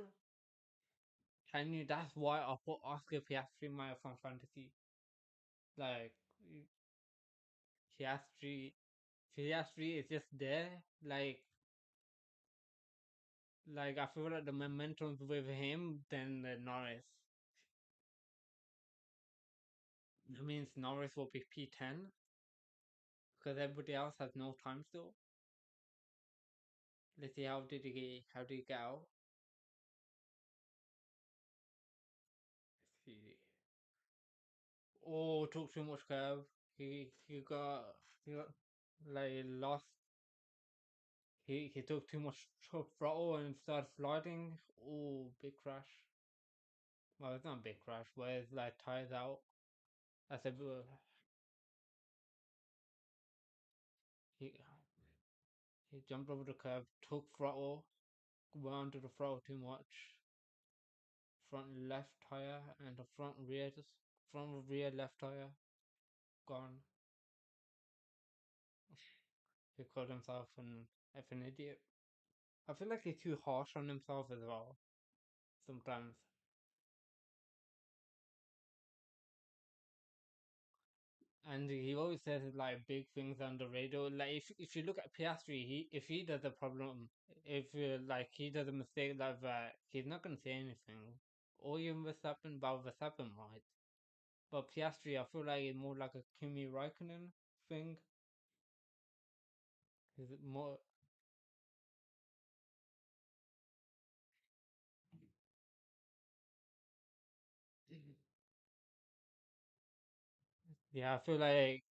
I knew that's why I put Oscar Piastri in my F1 fantasy. Like Piastri, Piastri is just there. Like I feel like the momentum with him than Norris. That means Norris will be P10 because everybody else has no time still. Let's see how did he get out. Let's see. Oh, took too much curve. He got like lost. He took too much throttle and started sliding. Oh, big crash. Well, it's not a big crash, but it's like tires out. That's a bit. He he jumped over the curb, took throttle, went onto the throttle too much. Front left tire and the front rear left tire gone. He called himself an idiot. I feel like he's too harsh on himself as well. Sometimes. And he always says like big things on the radio. Like if you look at Piastri, if he does a problem, if like he does a mistake like that, he's not gonna say anything. Or even Verstappen, but Verstappen might. But Piastri, I feel like it's more like a Kimi Raikkonen thing. Is it more? Yeah, I feel like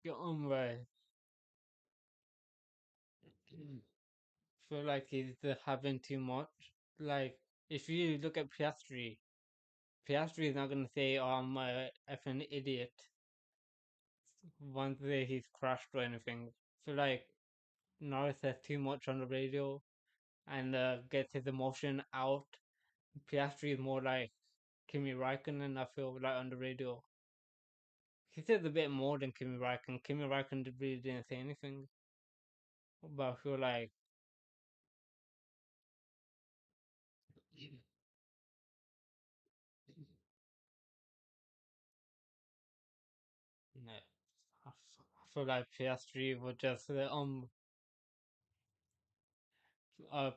feel like he's having too much. Like if you look at Piastri, Piastri is not gonna say, "Oh, I'm a effing idiot." Once he's crashed or anything. Feel like Norris says too much on the radio and gets his emotion out. Piastri is more like Kimi Raikkonen, I feel like on the radio. He says a bit more than Kimi Raikkonen. Kimi Raikkonen really didn't say anything. But I feel like yeah, I feel like Piastri would just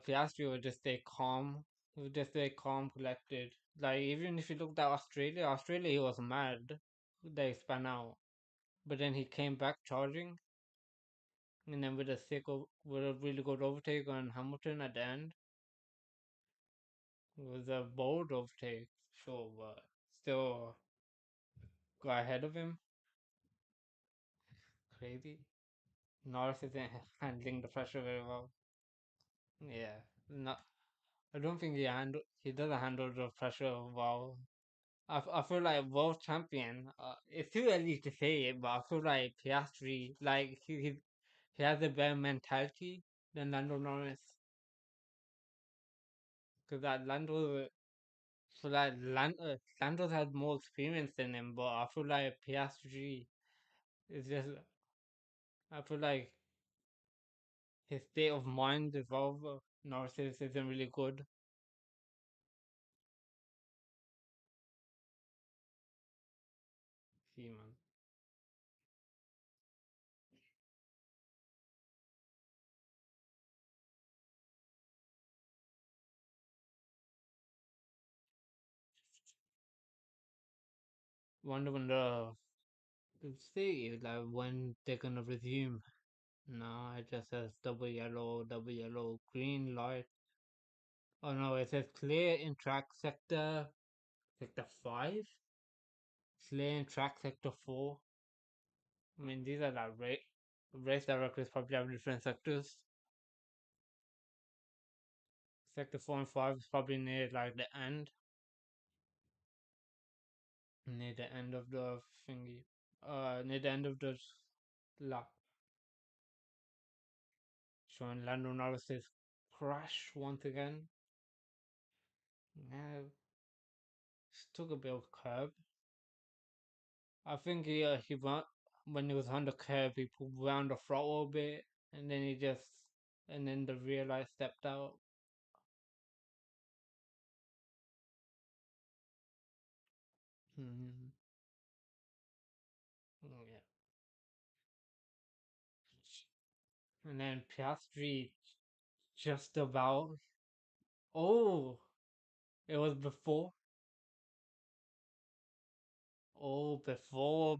Piastri would just stay calm. He would just stay calm, collected. Like even if you looked at Australia he was mad. They spun out. But then he came back charging, and then with a really good overtake on Hamilton at the end. It was a bold overtake, sure, but still got ahead of him. Crazy. Norris isn't handling the pressure very well. Yeah, not. I don't think he doesn't handle the pressure well. I feel like world champion. It's too early to say it, but I feel like Piastri, like he has a better mentality than Lando Norris. Because that Lando's had more experience than him, but I feel like Piastri is just. I feel like his state of mind as well. Norris isn't really good. Wonder when the city like when they're gonna resume. No, it just says double yellow, green light. Oh no, it says clear in track sector 5, clear in track sector 4. I mean, these are like race directors probably have different sectors. Sector 4 and 5 is probably near like the end, near the end of the thingy, near the end of the lap. Showing Lando Norris's crash once again. Yeah, took a bit of curb. I think he went when he was on the curb, he pulled round the throttle a bit, and then and then the rear light stepped out. Mm, yeah. And then Piastri just about. Oh, it was before. Oh,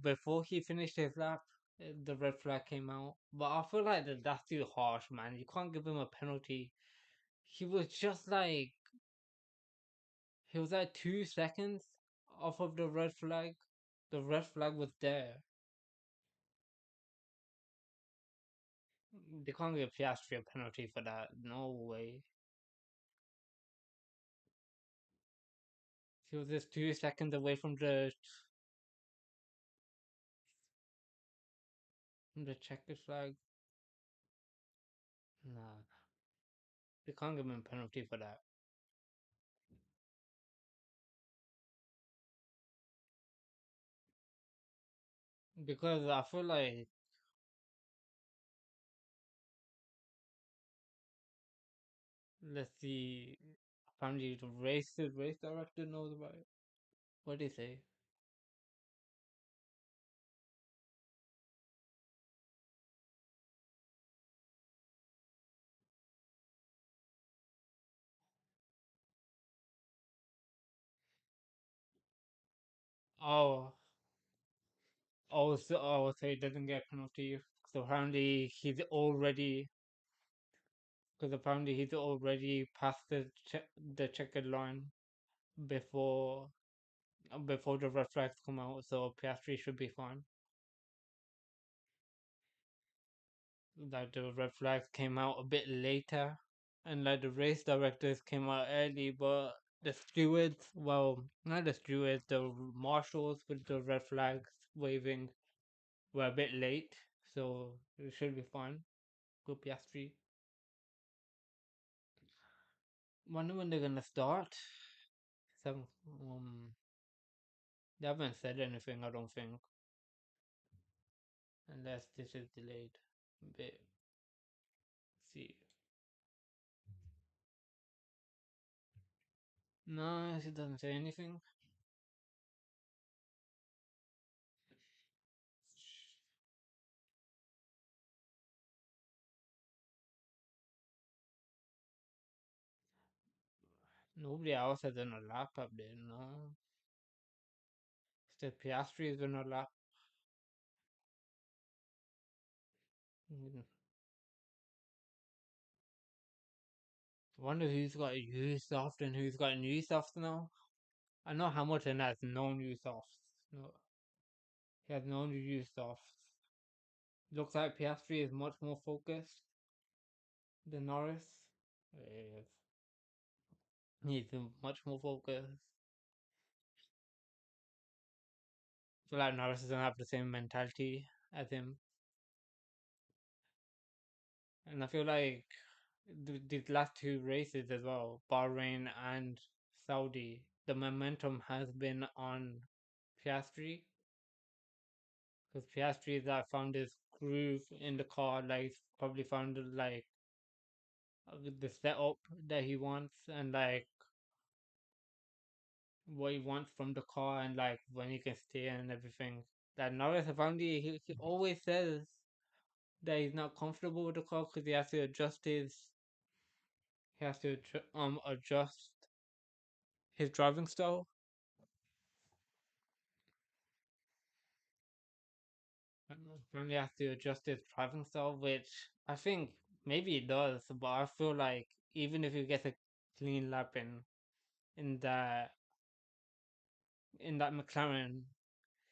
before he finished his lap, the red flag came out. But I feel like that's too harsh, man. You can't give him a penalty. He was just like he was at 2 seconds off of the red flag. The red flag was there. They can't give Piastri a penalty for that. No way. He was just 2 seconds away from the checkered flag. Nah, they can't give him a penalty for that. Because I feel like let's see, apparently the race director knows about it. What did he say? Oh, so he doesn't get penalty. So apparently he's already past the checkered line before before the red flags come out. So Piastri should be fine. Like the red flags came out a bit later, and like the race directors came out early, but the stewards, well, not the stewards, the marshals with the red flags waving were a bit late, so it should be fine. Go Piastri. Wonder when they're gonna start. Some they haven't said anything, I don't think, unless this is delayed. Bit see. No, it doesn't say anything. Nobody else has done a lap update, no. The Piastri has done a lap. Mm, wonder who's got used soft and who's got new softs now. I know Hamilton has no new softs. No, he has no new used softs. Looks like Piastri is much more focused than Norris. Yes. He's much more focused. I feel like Norris doesn't have the same mentality as him. And I feel like these last two races as well, Bahrain and Saudi, the momentum has been on Piastri. Because Piastri that found his groove in the car, like probably found like the setup that he wants and like what he wants from the car and like when he can steer and everything. That Norris apparently he always says that he's not comfortable with the car because he has to adjust his driving style. apparently has to adjust his driving style, which I think maybe it does, but I feel like even if he gets a clean lap in that McLaren,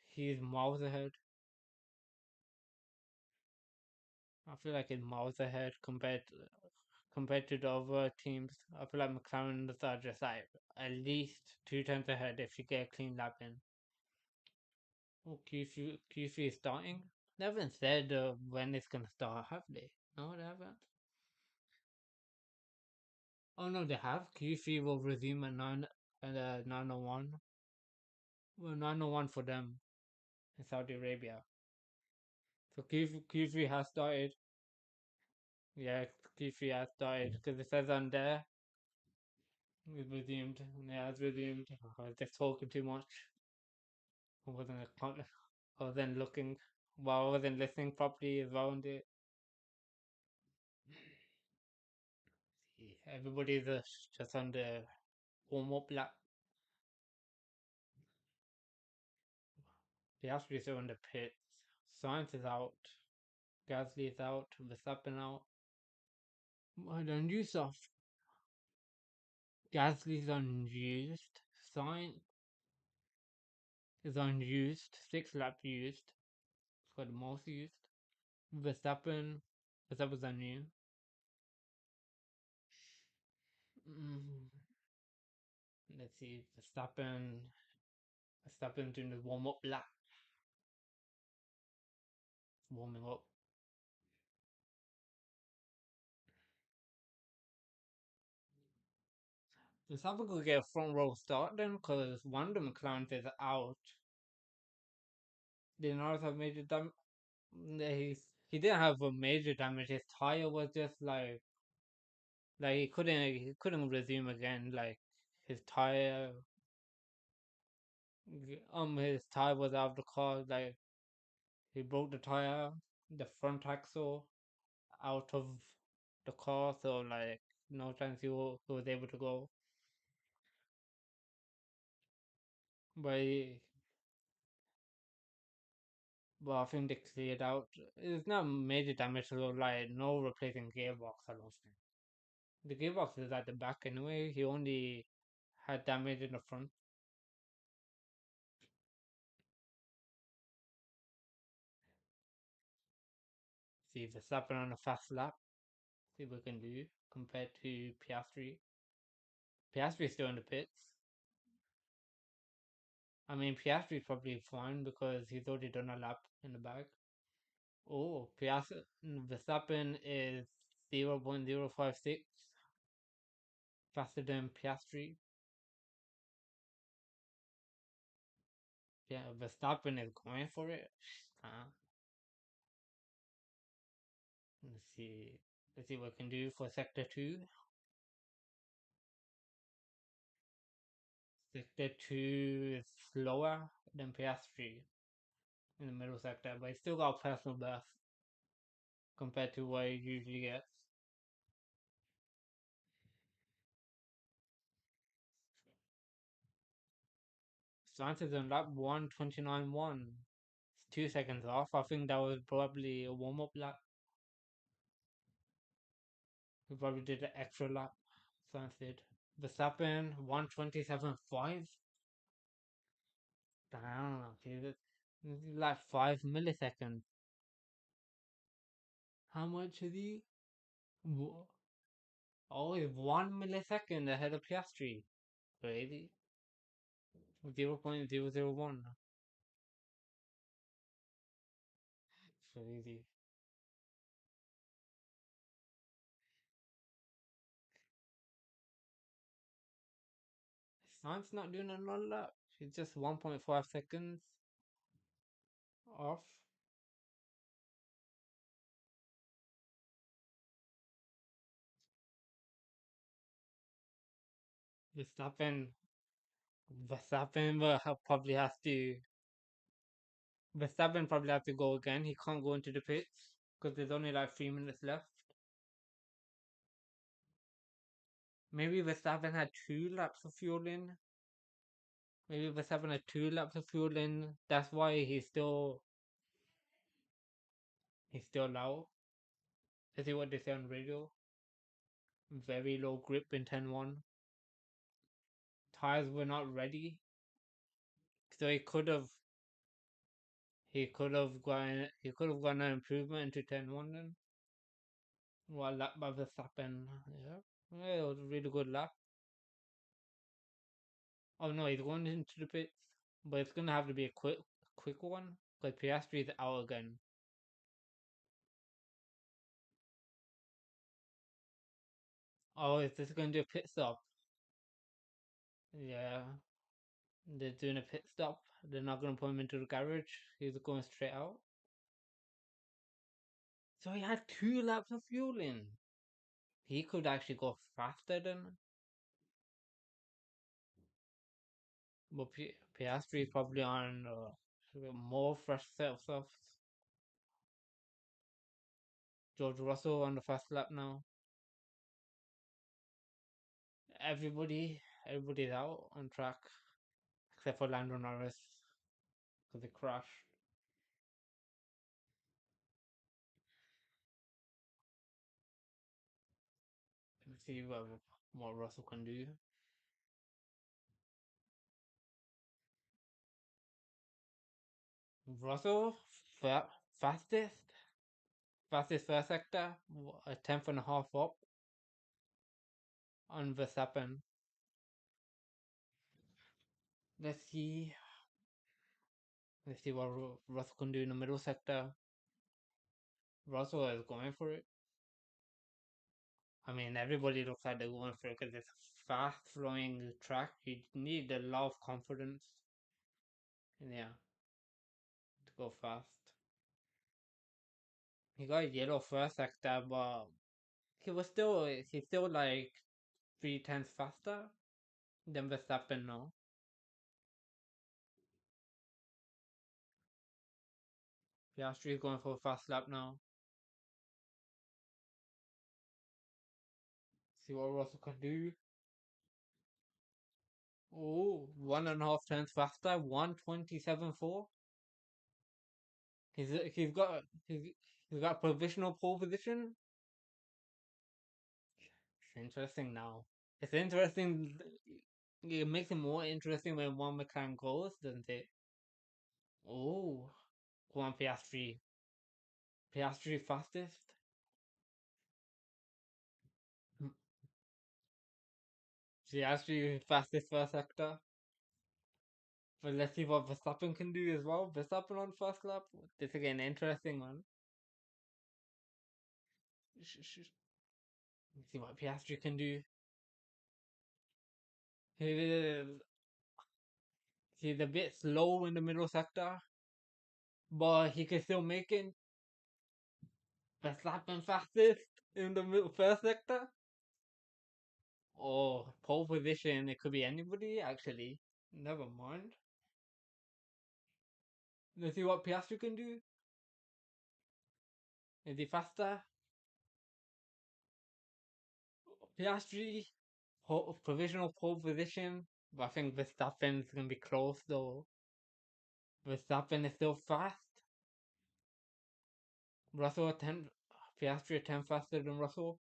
he's miles ahead. I feel like he's miles ahead compared to the other teams. I feel like McLaren are just like at least 2 times ahead if you get a clean lap in. Oh, Q3 is starting. They haven't said when it's gonna start, have they? No, they haven't. Oh no, they have. Q3 will resume at 9:01. Well, 9:01 for them in Saudi Arabia. So Q3 has started. Yeah, Q3 has started because it says on there it's resumed. Yeah, it's resumed. I was just talking too much. I wasn't I wasn't looking. Well, I wasn't listening properly as well. And everybody's just on the warm up lap. The Astros are on the pits. Science is out. Gasly is out. Verstappen out. I don't use soft. Gasly's unused. Science is unused. 6 lap used. It's got the most used. Verstappen's unused. Mm, let's see. Verstappen doing the warm up lap. Warming up. Verstappen could get a front row start then because one of the McLarens is out. The Norris have major damage. He didn't have a major damage. His tire was just like he couldn't resume again. Like his tire his tire was out of the car. Like he broke the tire, the front axle out of the car. So like no chance he was able to go. But but I think they cleared out. It's not major damage, so like no replacing gearbox. I don't think the gearbox is at the back anyway. He only had damage in the front. See if Verstappen on a fast lap. See what we can do compared to Piastri. Piastri's still in the pits. I mean, Piastri's probably fine because he's already done a lap in the back. Oh, Verstappen is 0.056 faster than Piastri. Yeah, Verstappen is going for it. Let's see. Let's see what we can do for sector 2. Sector 2 is slower than Piastri in the middle sector, but he still got personal best compared to what he usually gets. Sanchez on lap 1:29.1. It's 2 seconds off. I think that was probably a warm up lap. He probably did an extra lap. Sanchez did. Verstappen 1:27.5. Damn, he's like 5 milliseconds. How much is he? Oh, he's 1 millisecond ahead of Piastri. Crazy. 0.001. Crazy. Sainz not doing another lap. He's just 1.5 seconds off. Verstappen, Verstappen probably have to go again. He can't go into the pits because there's only like 3 minutes left. Maybe Verstappen had 2 laps of fuel in. Maybe Verstappen had 2 laps of fuel in. That's why he's still. He's still out. Is it what they say on radio? Very low grip in 10-1. Tires were not ready, so he could have gotten an improvement into 10-1 then. Well, lap by Verstappen, yeah, yeah, it was a really good lap. Oh no, he's going into the pits, but it's gonna have to be a quick one because Piastri is out again. Oh, is this gonna do a pit stop? Yeah, they're doing a pit stop. They're not gonna put him into the garage. He's going straight out. So he had 2 laps of fueling. He could actually go faster than. But Piastri is probably on more fresh set of stuff. George Russell on the first lap now. Everybody's out on track except for Lando Norris because he crashed. Let's see what Russell can do. Russell, fa- fastest, fastest first sector, a tenth and a half up on Verstappen. Let's see, let's see what Russell can do in the middle sector. Russell is going for it. I mean, everybody looks like they're going for it because it's a fast flowing track. You need a lot of confidence. Yeah, to go fast. He got yellow first sector, but he's still like 3 tenths faster than Verstappen now. Piastri is going for a fast lap now. See what Russell can do. Oh, 1.5 tenths faster, 1:27.4. He's he's got he's, he's got provisional pole position. It's interesting now. It's interesting. It makes it more interesting when one McLaren goes, doesn't it? Oh, go on Piastri. Piastri fastest. Piastri fastest first sector. But let's see what Verstappen can do as well. Verstappen on first lap. This is again interesting one. Let's see what Piastri can do. He's a bit slow in the middle sector, but he can still make it. Verstappen fastest in the middle first sector. Oh, pole position. It could be anybody actually. Never mind. Let's see what Piastri can do. Is he faster? Piastri, provisional pole position. But I think Verstappen's gonna be close though. Verstappen is still fast. Russell 10, Piastri 10 faster than Russell.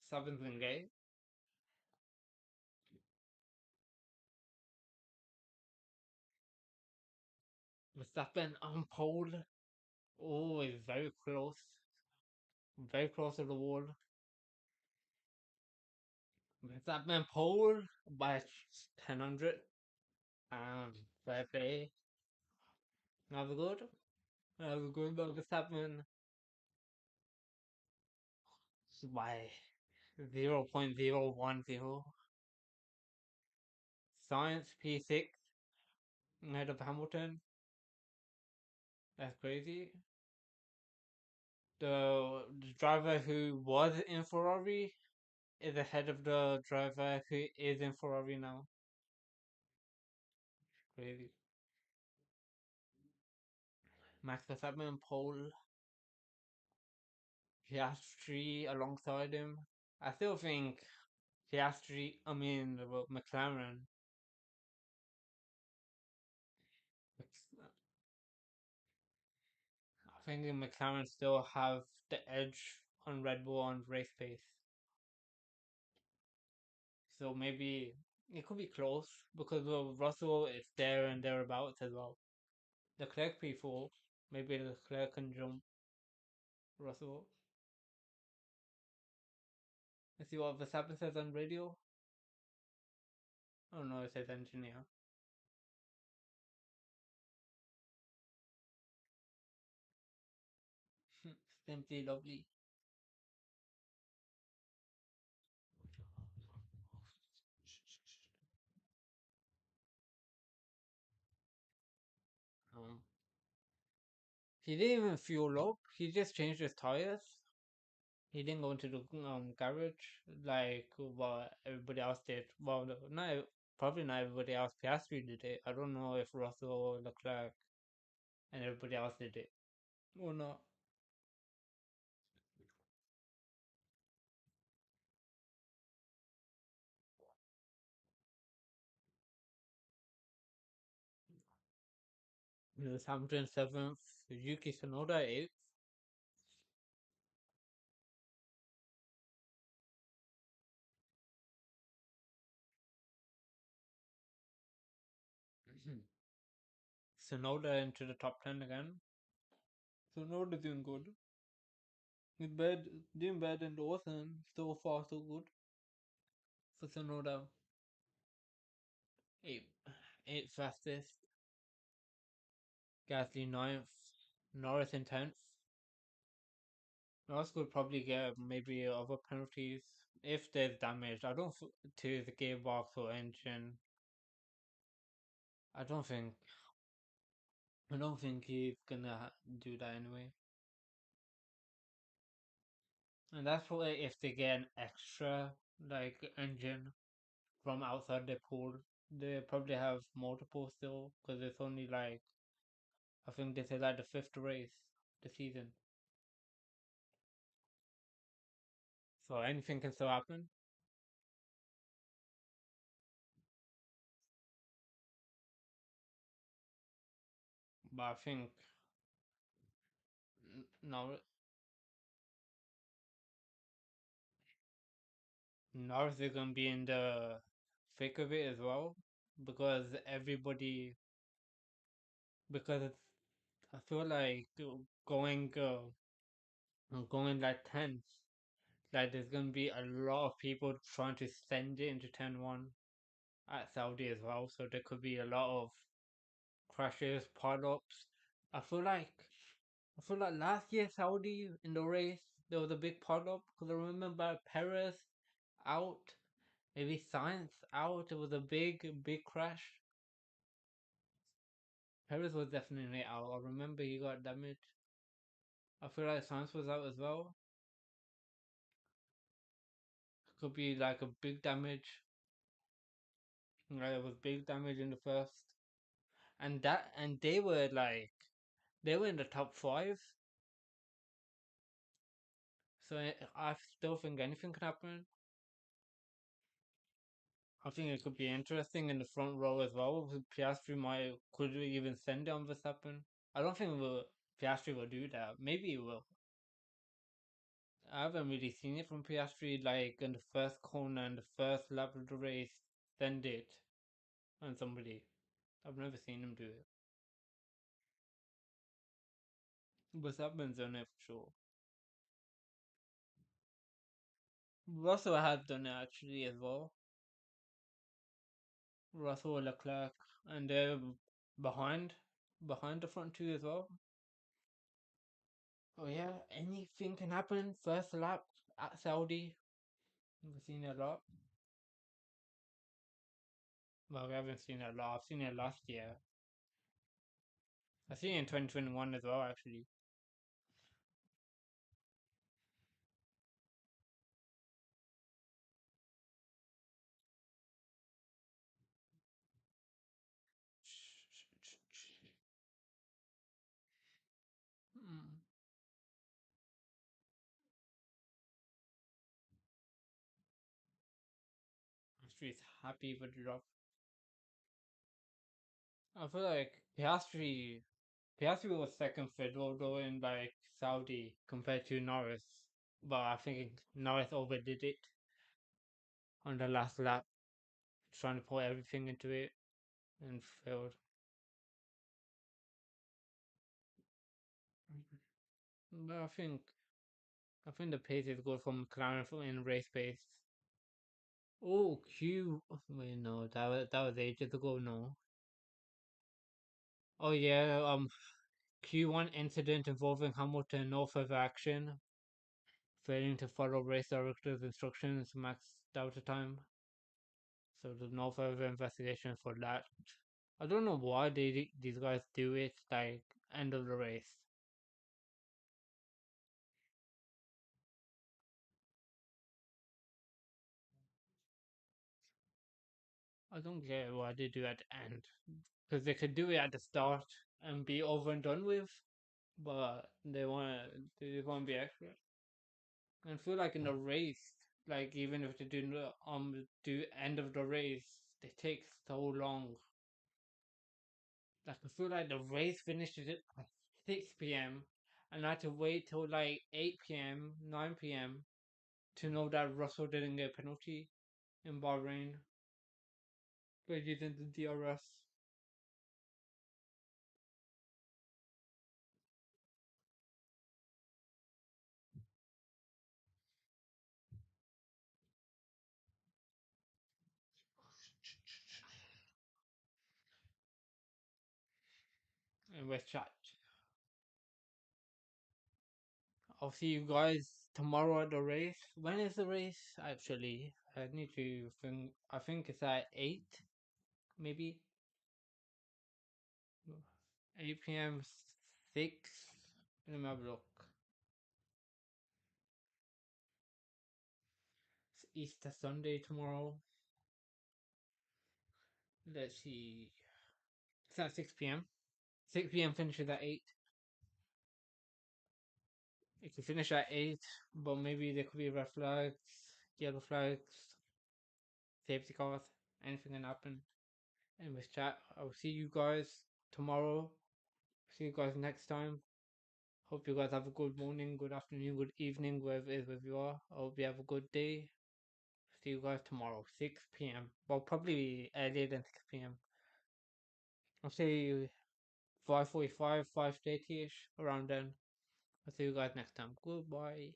Seventh in gate. Verstappen on pole. Oh, it's very close to the wall. Verstappen pole by 1000. Fair play. That was good. That was good. But Verstappen by 0.010. Science P6 ahead of Hamilton. That's crazy. The driver who was in Ferrari is ahead of the driver who is in Ferrari now. Crazy. Max Verstappen pole. Piastri alongside him. I still think McLaren. I think the McLaren still have the edge on Red Bull on race pace. So maybe it could be close because Russell is there and thereabouts as well. Leclerc people, maybe Leclerc can jump Russell. Let's see what Verstappen says on radio. Oh no, it says engineer. Simply lovely. Um, he didn't even fuel up. He just changed his tires. He didn't go into the garage like what everybody else did. Well, not probably not everybody else. Piastri did it. I don't know if Russell, Leclerc, and everybody else did it or not. Lewis Hamilton seventh, Yuki Tsunoda eighth. Tsunoda into the top 10 again. Tsunoda doing good. He's bad, doing bad in the Ocean. So far, so good for Tsunoda. Eight, eighth fastest. Gasly ninth. Norris in 10th. Norris could probably get maybe other penalties if there's damage. I don't to the gearbox or engine. I don't think. I don't think he's gonna do that anyway. And that's why if they get an extra like engine from outside the pool, they probably have multiple still because it's only like I think this is like the fifth race the season, so anything can still happen. But I think now North is gonna be in the thick of it as well because everybody because it's, I feel like going going like 10. Like there's gonna be a lot of people trying to send it into 10-1 at Saudi as well, so there could be a lot of crashes, pileups. I feel like I feel like last year Saudi in the race there was a big pileup because I remember Perez out, maybe Science out. It was a big crash. Perez was definitely out. I remember he got damaged. I feel like Science was out as well. Could be like a big damage. Like it was big damage in the first, and they were like they were in the top five. So I still think anything can happen. I think it could be interesting in the front row as well. Piastri might could even send it on Verstappen. I don't think Piastri will do that. Maybe he will. I haven't really seen it from Piastri like in the first corner and the first lap of the race. Send it on somebody. I've never seen him do it. Verstappen's done it for sure. Russell has done it actually as well. Russell, Leclerc, and they're behind behind the front two as well. Oh yeah, anything can happen. First lap at Saudi, we've seen it a lot. Well, we haven't seen it a lot. I've seen it last year. I've seen it in 2021 as well, actually. Mm. Piastri's happy with the drop. I feel like Piastri, Piastri was second fiddle though in like Saudi compared to Norris, but I think Norris overdid it on the last lap, trying to put everything into it and failed. But I think the pace is good from McLaren for in race pace. Oh, Q. Wait, no, that was ages ago. No. Oh yeah. Q1 incident involving Hamilton, no further action, failing to follow race director's instructions, max delta time. So there's no further investigation for that. I don't know why these guys do it like end of the race. I don't get why they do at the end because they could do it at the start and be over and done with, but they want to be extra. And I feel like in the race, like even if they do end of the race, they take so long. Like I feel like the race finishes at 6 p.m. and I had to wait till like 8 p.m., 9 p.m. to know that Russell didn't get a penalty in Bahrain by using the DRS in West Chat. I'll see you guys tomorrow at the race. When is the race? Actually, I need to think. I think it's at 8, maybe 8 p.m. 6. Let me have a look. It's Easter Sunday tomorrow. Let's see. It's at 6 p.m. 6 p.m. finishes at 8. It could finish at 8, but maybe there could be red flags, yellow flags, safety cars, anything can happen. Anyways, chat, I'll see you guys tomorrow. See you guys next time. Hope you guys have a good morning, good afternoon, good evening, wherever it is where you are. I hope you have a good day. See you guys tomorrow, 6 p.m. Well, probably earlier than 6 p.m. I'll say 5:45, 5:30 ish, around then. I'll see you guys next time. Goodbye.